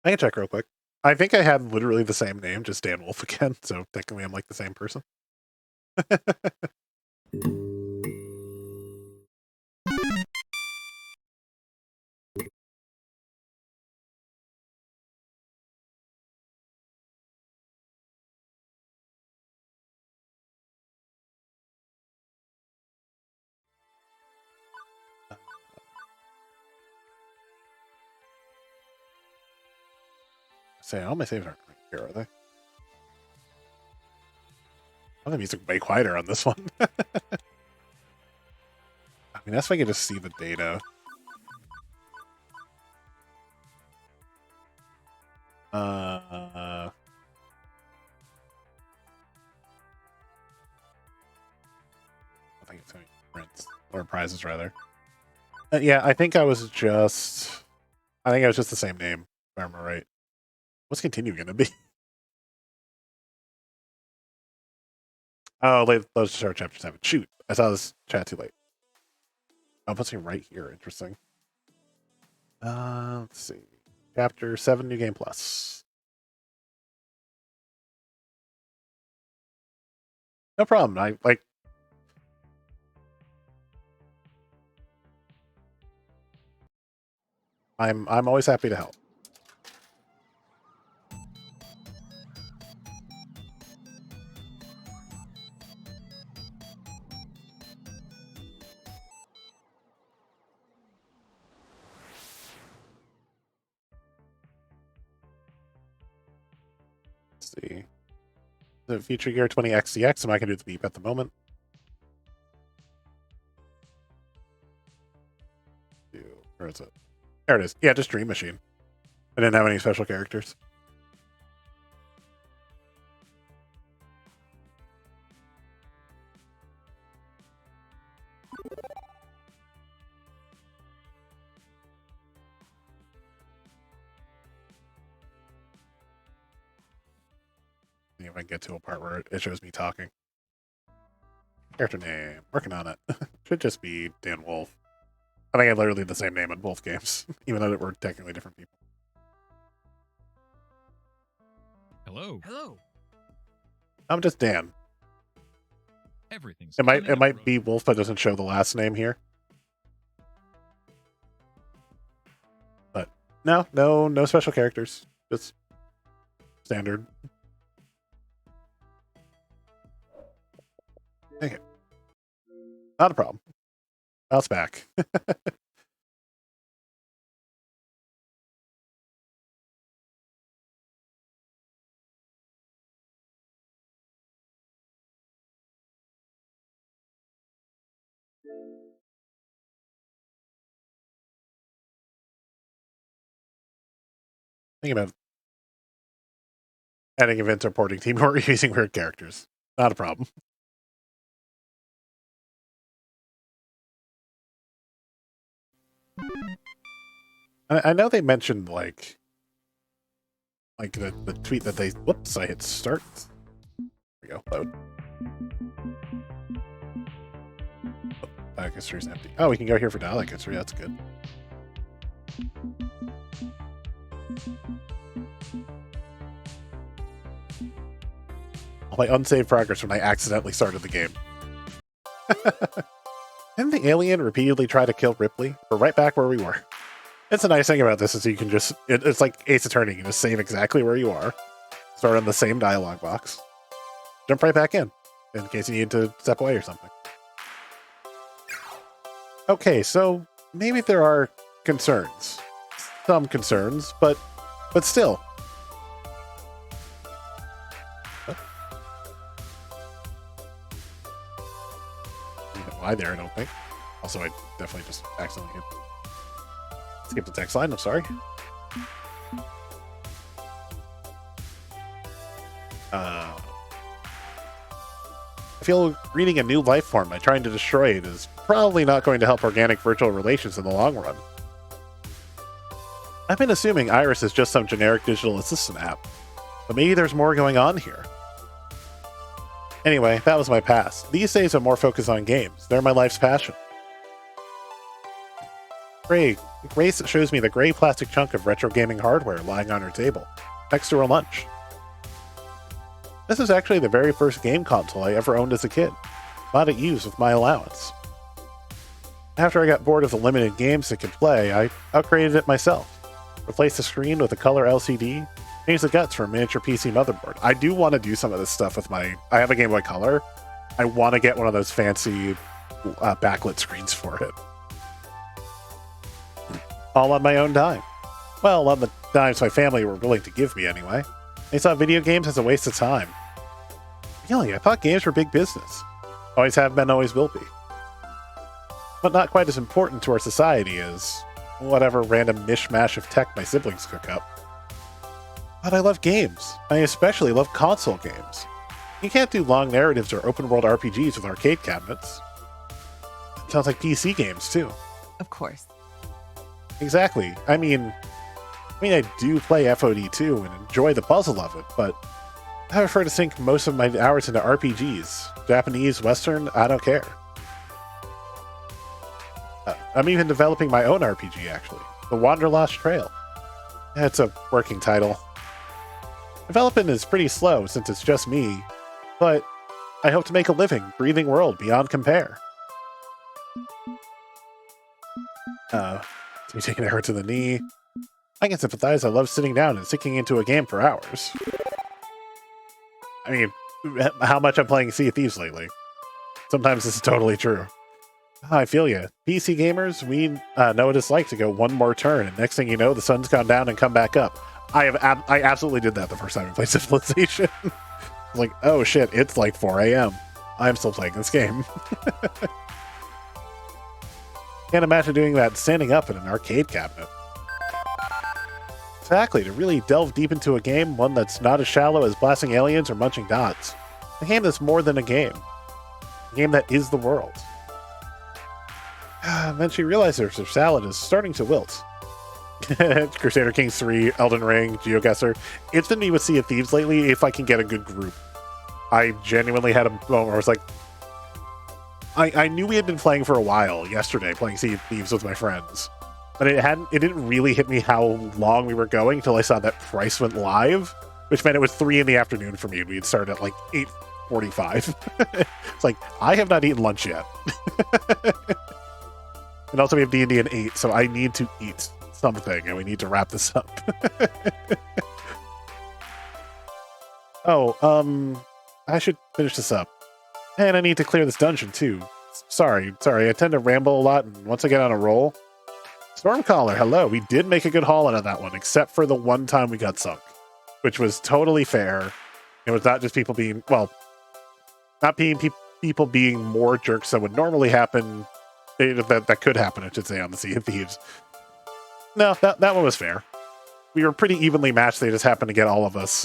can check real quick. I think I had literally the same name, just Dan Wolf again, so technically I'm like the same person. Say, all my saves aren't right here, are they? Oh, the music way quieter on this one. I mean, that's if I can just see the data. I think it's prints or prizes rather. Yeah, I think I was just the same name, if I remember right. What's continue gonna be? Oh, let's start chapter 7. Shoot, I saw this chat too late. Oh, it puts me right here. Interesting. Let's see. Chapter 7, New Game Plus. No problem. I'm always happy to help. Let's see. The Future Gear 20 XCX, am I can do the beep at the moment? Where is it? There it is. Yeah, just Dream Machine. I didn't have any special characters. See if I can get to a part where it shows me talking. Character name. Working on it. Should just be Dan Wolf. I think I had literally the same name in both games, even though we're technically different people. Hello. I'm just Dan. Everything's It might be Wolf, but doesn't show the last name here. But no special characters. Just standard. Okay. Not a problem. Bounce back. Think about adding events or porting team or using weird characters. Not a problem. I know they mentioned like the tweet that they whoops, I hit start. There we go, load. Oh, back history is empty. Oh, we can go here for dialect history, that's good. I'll play unsaved progress when I accidentally started the game. Didn't the alien repeatedly try to kill Ripley? We're right back where we were. It's a nice thing about this is you can just it's like Ace Attorney, you can just save exactly where you are. start on the same dialogue box, jump right back in case you need to step away or something. Okay, so maybe there are concerns. Some concerns, but still. Why there, I don't think. Also, I definitely just accidentally skipped the text line, I'm sorry. I feel breeding a new life form by trying to destroy it is probably not going to help organic virtual relations in the long run. I've been assuming Iris is just some generic digital assistant app, but maybe there's more going on here. Anyway, that was my past. These days I'm more focused on games. They're my life's passion. Grace shows me the gray plastic chunk of retro gaming hardware lying on her table, next to her lunch. This is actually the very first game console I ever owned as a kid. Bought it used with my allowance. After I got bored of the limited games it could play, I upgraded it myself. Replaced the screen with a color LCD, changed the guts for a miniature PC motherboard. I do want to do some of this stuff with I have a Game Boy Color. I want to get one of those fancy backlit screens for it. All on my own dime. Well, on the dimes my family were willing to give me anyway. They saw video games as a waste of time. Really, I thought games were big business. Always have been, always will be. But not quite as important to our society as whatever random mishmash of tech my siblings cook up. But I love games. I especially love console games. You can't do long narratives or open-world RPGs with arcade cabinets. Sounds like PC games, too. Of course. Exactly. I mean, I do play FOD2 and enjoy the puzzle of it, but I prefer to sink most of my hours into RPGs. Japanese, Western, I don't care. I'm even developing my own RPG, actually. The Wanderlost Trail. It's a working title. Development is pretty slow since it's just me, but I hope to make a living, breathing world beyond compare. So you take an arrow to the knee. I can sympathize. I love sitting down and sinking into a game for hours. I mean, how much I'm playing Sea of Thieves lately. Sometimes this is totally true. I feel ya. PC gamers, we know what it's like to go one more turn, and next thing you know, the sun's gone down and come back up. I absolutely did that the first time I played Civilization. I was like, oh shit, it's like 4 a.m. I'm still playing this game. Can't imagine doing that standing up in an arcade cabinet. Exactly, to really delve deep into a game, one that's not as shallow as blasting aliens or munching dots. A game that's more than a game. A game that is the world. Then she realizes her salad is starting to wilt. Crusader Kings 3, Elden Ring, GeoGuessr. It's been me with Sea of Thieves lately if I can get a good group. I genuinely had a moment where I was like, I knew we had been playing for a while yesterday, playing Sea of Thieves with my friends. But it didn't really hit me how long we were going until I saw that price went live, which meant it was 3 in the afternoon for me. We had started at like 8:45. It's like, I have not eaten lunch yet. And also we have D&D at 8, so I need to eat something, and we need to wrap this up. I should finish this up. And I need to clear this dungeon, too. Sorry, I tend to ramble a lot, and once I get on a roll... Stormcaller, hello. We did make a good haul out of that one, except for the one time we got sunk, which was totally fair. It was not just people being... Well, not being people being more jerks than would normally happen. That could happen, I should say, on the Sea of Thieves. No, that one was fair. We were pretty evenly matched. They just happened to get all of us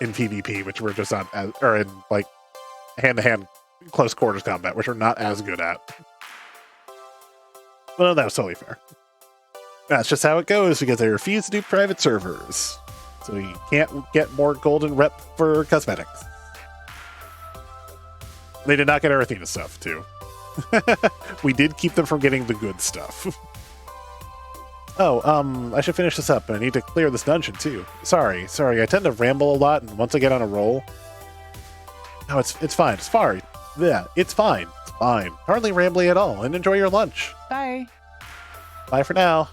in PvP, which we're just on, or in like hand-to-hand close quarters combat, which we're not as good at. Well, that was totally fair. That's just how it goes because they refuse to do private servers, so you can't get more golden rep for cosmetics. They did not get our Athena stuff too. We did keep them from getting the good stuff. I should finish this up. I need to clear this dungeon, too. Sorry. I tend to ramble a lot, and once I get on a roll... No, it's fine. It's fine. Yeah, it's fine. It's fine. Hardly rambly at all, and enjoy your lunch. Bye. Bye for now.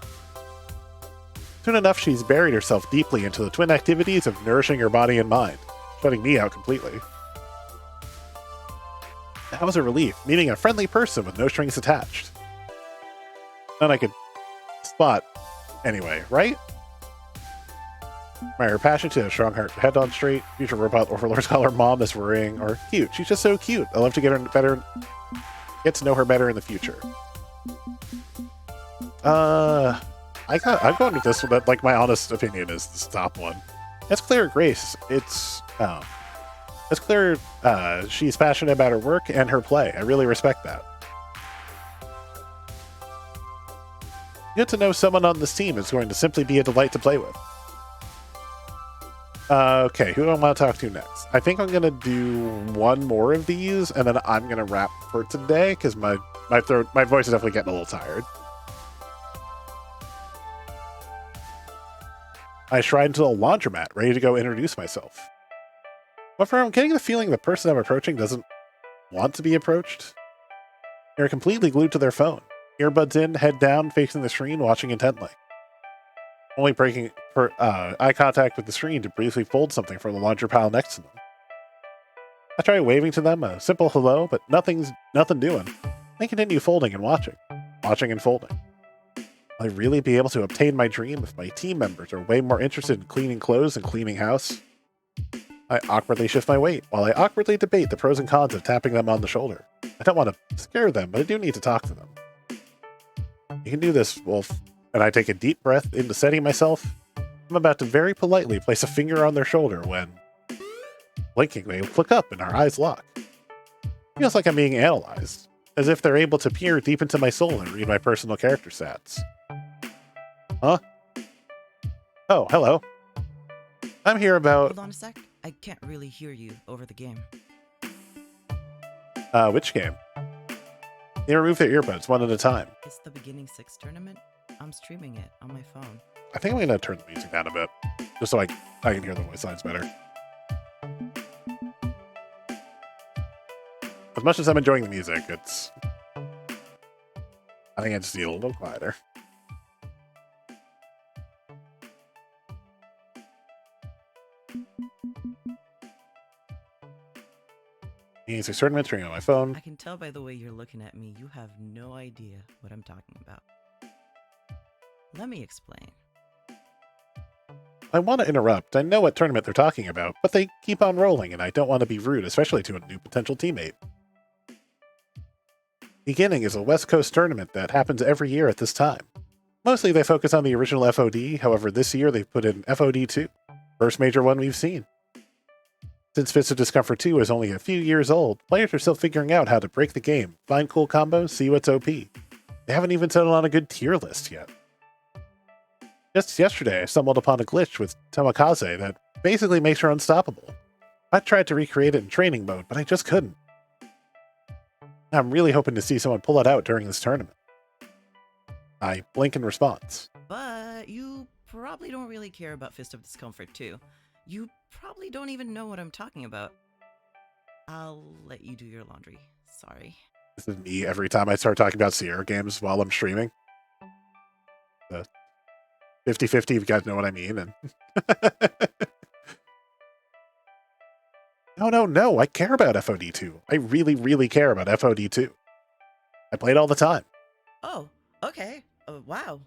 Soon enough, she's buried herself deeply into the twin activities of nourishing her body and mind, shutting me out completely. That was a relief, meeting a friendly person with no strings attached. None I could spot anyway, right? Admire her passion to have strong heart, head on straight. Future robot overlords call her mom this worrying, or cute. She's just so cute. I love to get to know her better in the future. I'm going with this one, but like my honest opinion is this top one. It's clear Grace. It's clear she's passionate about her work and her play. I really respect that. Good to know someone on this team is going to simply be a delight to play with. Okay, who do I want to talk to next? I think I'm going to do one more of these, and then I'm going to wrap for today, because my voice is definitely getting a little tired. I shrined to the laundromat, ready to go introduce myself. However, I'm getting the feeling the person I'm approaching doesn't want to be approached. They're completely glued to their phone. Earbuds in, head down, facing the screen, watching intently. Only breaking eye contact with the screen to briefly fold something from the laundry pile next to them. I try waving to them, a simple hello, but nothing doing. They continue folding and watching and folding. Will I really be able to obtain my dream if my team members are way more interested in cleaning clothes than cleaning house? I awkwardly shift my weight, while I awkwardly debate the pros and cons of tapping them on the shoulder. I don't want to scare them, but I do need to talk to them. You can do this, Wolf. And I take a deep breath into setting myself. I'm about to very politely place a finger on their shoulder when, blinking, they look up and our eyes lock. Feels like I'm being analyzed, as if they're able to peer deep into my soul and read my personal character stats. Huh? Oh, hello. I'm here about... Hold on a sec. I can't really hear you over the game. Which game? They remove their earbuds one at a time. It's the Beginning 6 tournament. I'm streaming it on my phone. I think I'm going to turn the music down a bit, just so I can hear the voice lines better. As much as I'm enjoying the music, I think I just need a little quieter. Music tournament streaming on my phone. I can tell by the way you're looking at me, you have no idea what I'm talking about. Let me explain. I want to interrupt. I know what tournament they're talking about, but they keep on rolling, and I don't want to be rude, especially to a new potential teammate. Beginning is a West Coast tournament that happens every year at this time. Mostly they focus on the original FOD, however this year they've put in FOD 2, first major one we've seen. Since Fist of Discomfort 2 is only a few years old, players are still figuring out how to break the game, find cool combos, see what's OP. They haven't even settled on a good tier list yet. Just yesterday, I stumbled upon a glitch with Tomokaze that basically makes her unstoppable. I tried to recreate it in training mode, but I just couldn't. I'm really hoping to see someone pull it out during this tournament. I blink in response. But you probably don't really care about Fist of Discomfort 2. You probably don't even know what I'm talking about. I'll let you do your laundry. Sorry. This is me every time I start talking about Sierra games while I'm streaming. 50-50, if you guys know what I mean. And No, I care about FOD2. I really, really care about FOD2. I play it all the time. Oh, okay. Wow.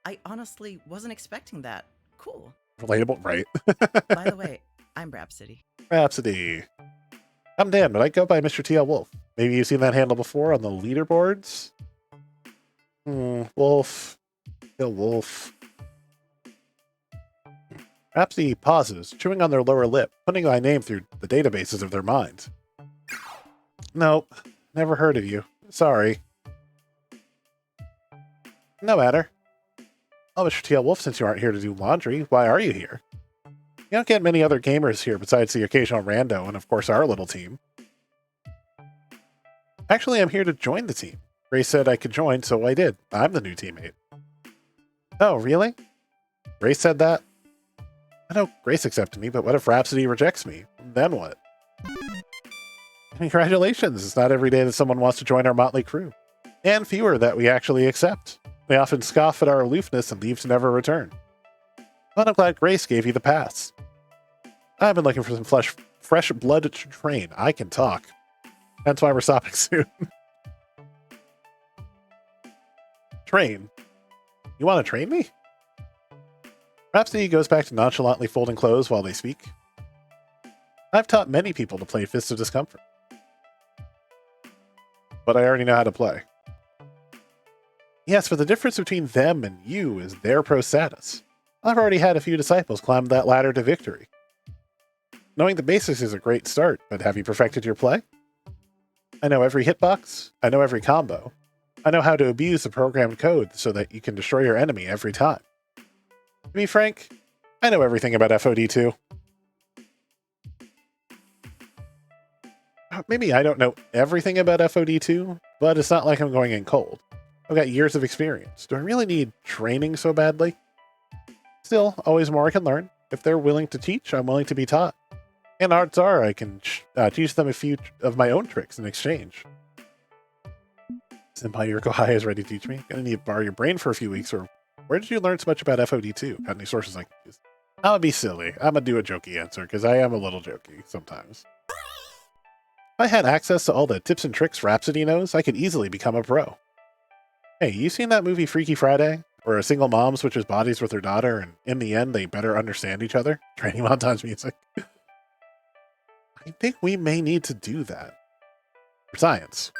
I honestly wasn't expecting that. Cool. Relatable, right? By the way, I'm Rhapsody. Rhapsody. I'm Dan, but I go by Mr. TL Wolf. Maybe you've seen that handle before on the leaderboards? Wolf. TL Wolf. Rhapsody pauses, chewing on their lower lip, putting my name through the databases of their minds. Nope. Never heard of you. Sorry. No matter. Oh, Mr. TL Wolf, since you aren't here to do laundry, why are you here? You don't get many other gamers here besides the occasional rando and, of course, our little team. Actually, I'm here to join the team. Grace said I could join, so I did. I'm the new teammate. Oh, really? Grace said that? I know Grace accepted me, but what if Rhapsody rejects me? Then what? Congratulations! It's not every day that someone wants to join our motley crew. And fewer that we actually accept. They often scoff at our aloofness and leave to never return. But I'm glad Grace gave you the pass. I've been looking for some fresh blood to train. I can talk. That's why we're stopping soon. Train? You want to train me? Rhapsody goes back to nonchalantly folding clothes while they speak. I've taught many people to play Fist of Discomfort. But I already know how to play. Yes, but the difference between them and you is their pro status. I've already had a few disciples climb that ladder to victory. Knowing the basics is a great start, but have you perfected your play? I know every hitbox. I know every combo. I know how to abuse the programmed code so that you can destroy your enemy every time. To be frank, I know everything about FOD2. Maybe I don't know everything about FOD2, but it's not like I'm going in cold. I've got years of experience. Do I really need training so badly? Still, always more I can learn. If they're willing to teach, I'm willing to be taught. And odds are I can teach them a few of my own tricks in exchange. Senpai Yuriko is ready to teach me. Gonna need to borrow your brain for a few weeks, or where did you learn so much about FOD2? Got any sources I can use? I'm gonna be silly. I'm gonna do a jokey answer, because I am a little jokey sometimes. If I had access to all the tips and tricks Rhapsody knows, I could easily become a pro. Hey, you seen that movie Freaky Friday? Where a single mom switches bodies with her daughter, and in the end, they better understand each other? Training montage music. I think we may need to do that. For science.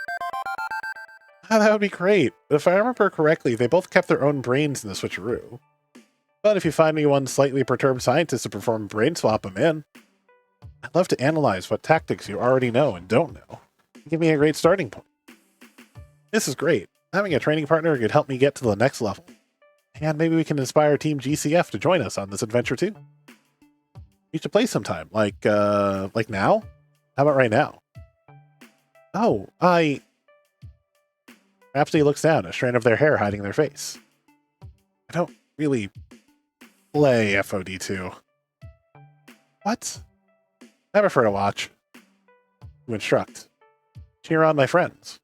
Oh, that would be great. But if I remember correctly, they both kept their own brains in the switcheroo. But if you find me one slightly perturbed scientist to perform brain swap them in, I'd love to analyze what tactics you already know and don't know. Give me a great starting point. This is great. Having a training partner could help me get to the next level. And maybe we can inspire Team GCF to join us on this adventure too. We should play sometime, like now? How about right now? Oh, Rhapsody looks down, a strand of their hair hiding their face. I don't really play FOD2. What? I prefer to watch. To instruct. Cheer on my friends.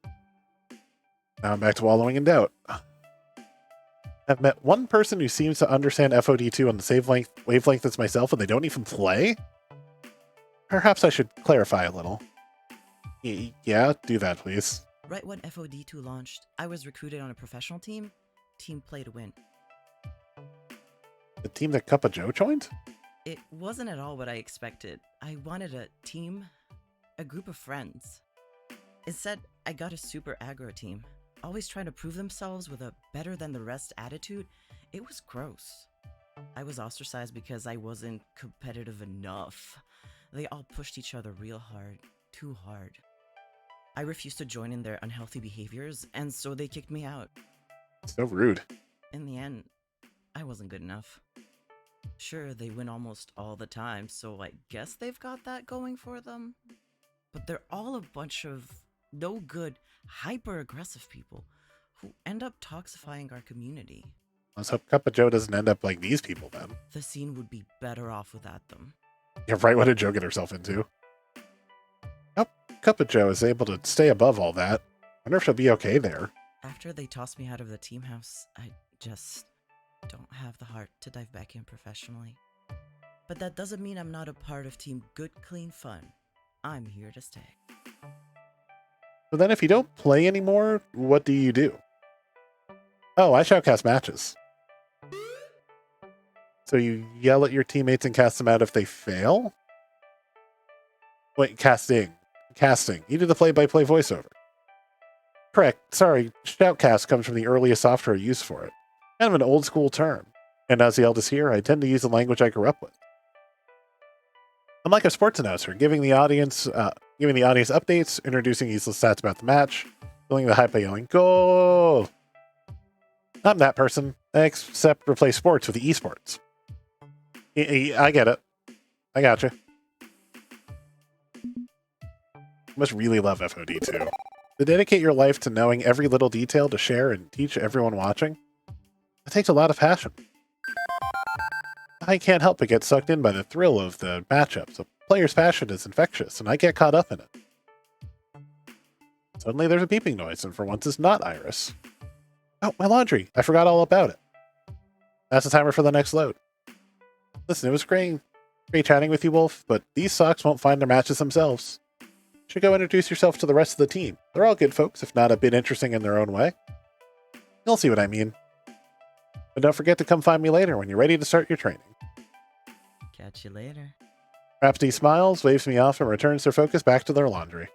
Now I'm back to wallowing in doubt. I've met one person who seems to understand FOD2 on the same wavelength as myself, and they don't even play? Perhaps I should clarify a little. Yeah, do that, please. Right when FOD2 launched, I was recruited on a professional team. Team play to win. The team that Cuppa Joe joined? It wasn't at all what I expected. I wanted a team, a group of friends. Instead, I got a super aggro team. Always trying to prove themselves with a better-than-the-rest attitude. It was gross. I was ostracized because I wasn't competitive enough. They all pushed each other real hard, too hard. I refused to join in their unhealthy behaviors, and so they kicked me out. So rude. In the end, I wasn't good enough. Sure, they win almost all the time, so I guess they've got that going for them. But they're all a bunch of no-good, hyper-aggressive people who end up toxifying our community. Let's hope Cuppa Joe doesn't end up like these people then. The scene would be better off without them. Yeah, right, what did Joe get herself into? Nope, Cuppa Joe is able to stay above all that. I wonder if she'll be okay there. After they tossed me out of the team house, I just don't have the heart to dive back in professionally. But that doesn't mean I'm not a part of Team Good Clean Fun. I'm here to stay. So then if you don't play anymore, what do you do? Oh, I shoutcast matches. So you yell at your teammates and cast them out if they fail? Wait, casting. Casting. You do the play-by-play voiceover. Correct. Sorry, shoutcast comes from the earliest software used for it. Kind of an old-school term. And as the eldest here, I tend to use the language I grew up with. I'm like a sports announcer, giving the audience updates, introducing useless stats about the match, filling the hype by yelling, "Goal!" I'm that person, except replace sports with esports. I get it. I gotcha. You must really love FOD2. To dedicate your life to knowing every little detail to share and teach everyone watching, it takes a lot of passion. I can't help but get sucked in by the thrill of the matchups. A player's passion is infectious, and I get caught up in it. Suddenly there's a beeping noise, and for once it's not Iris. Oh, my laundry. I forgot all about it. That's the timer for the next load. Listen, it was great chatting with you, Wolf, but these socks won't find their matches themselves. You should go introduce yourself to the rest of the team. They're all good folks, if not a bit interesting in their own way. You'll see what I mean. But don't forget to come find me later when you're ready to start your training. Catch you later. Rhapsody smiles, waves me off, and returns their focus back to their laundry.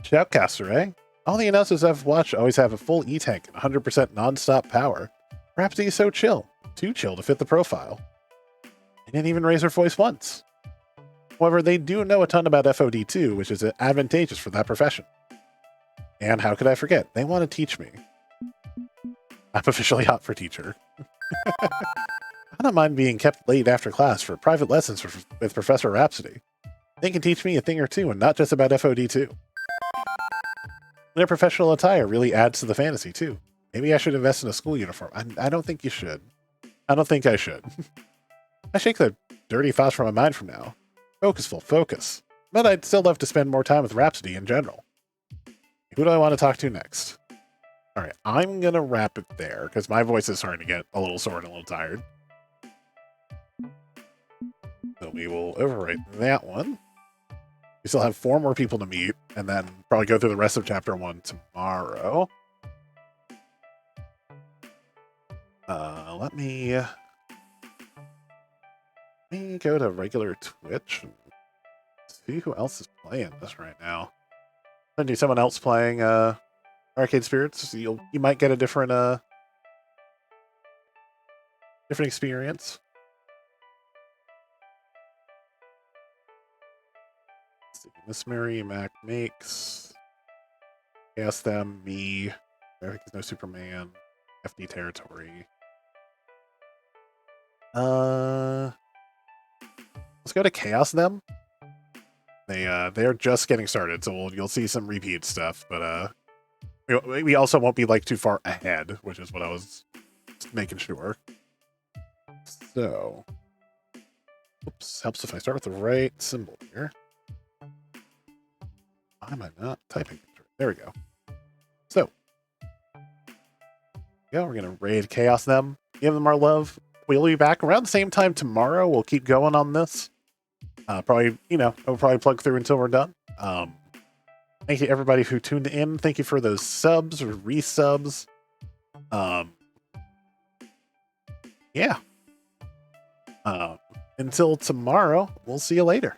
Shoutcaster, eh? All the announcers I've watched always have a full E-tank and 100% non-stop power. Rhapsody is so chill. Too chill to fit the profile. They didn't even raise her voice once. However, they do know a ton about FOD2, which is advantageous for that profession. And how could I forget? They want to teach me. I'm officially hot for teacher. I don't mind being kept late after class for private lessons with Professor Rhapsody. They can teach me a thing or two and not just about FOD2. Their professional attire really adds to the fantasy, too. Maybe I should invest in a school uniform. I don't think you should. I don't think I should. I shake the dirty thoughts from my mind from now. Focusful, focus. But I'd still love to spend more time with Rhapsody in general. Who do I want to talk to next? Alright, I'm gonna wrap it there, because my voice is starting to get a little sore and a little tired. So we will overwrite that one. We still have 4 more people to meet, and then probably go through the rest of Chapter 1 tomorrow. Let me go to regular Twitch and see who else is playing this right now. Then do someone else playing Arcade Spirits. You might get a different experience. Let's see. Miss Mary Mac makes. Ask them, me. I think there's no Superman. FD territory. Let's go to Chaos Them. They're just getting started, so you'll see some repeat stuff, but we also won't be like too far ahead, which is what I was making sure. So, oops, helps if I start with the right symbol here. Why am I not typing? There we go. So, yeah, we're gonna raid Chaos Them, give them our love. We'll be back around the same time tomorrow. We'll keep going on this. Probably, we'll probably plug through until we're done. Thank you everybody who tuned in. Thank you for those subs or resubs. Yeah. Until tomorrow, we'll see you later.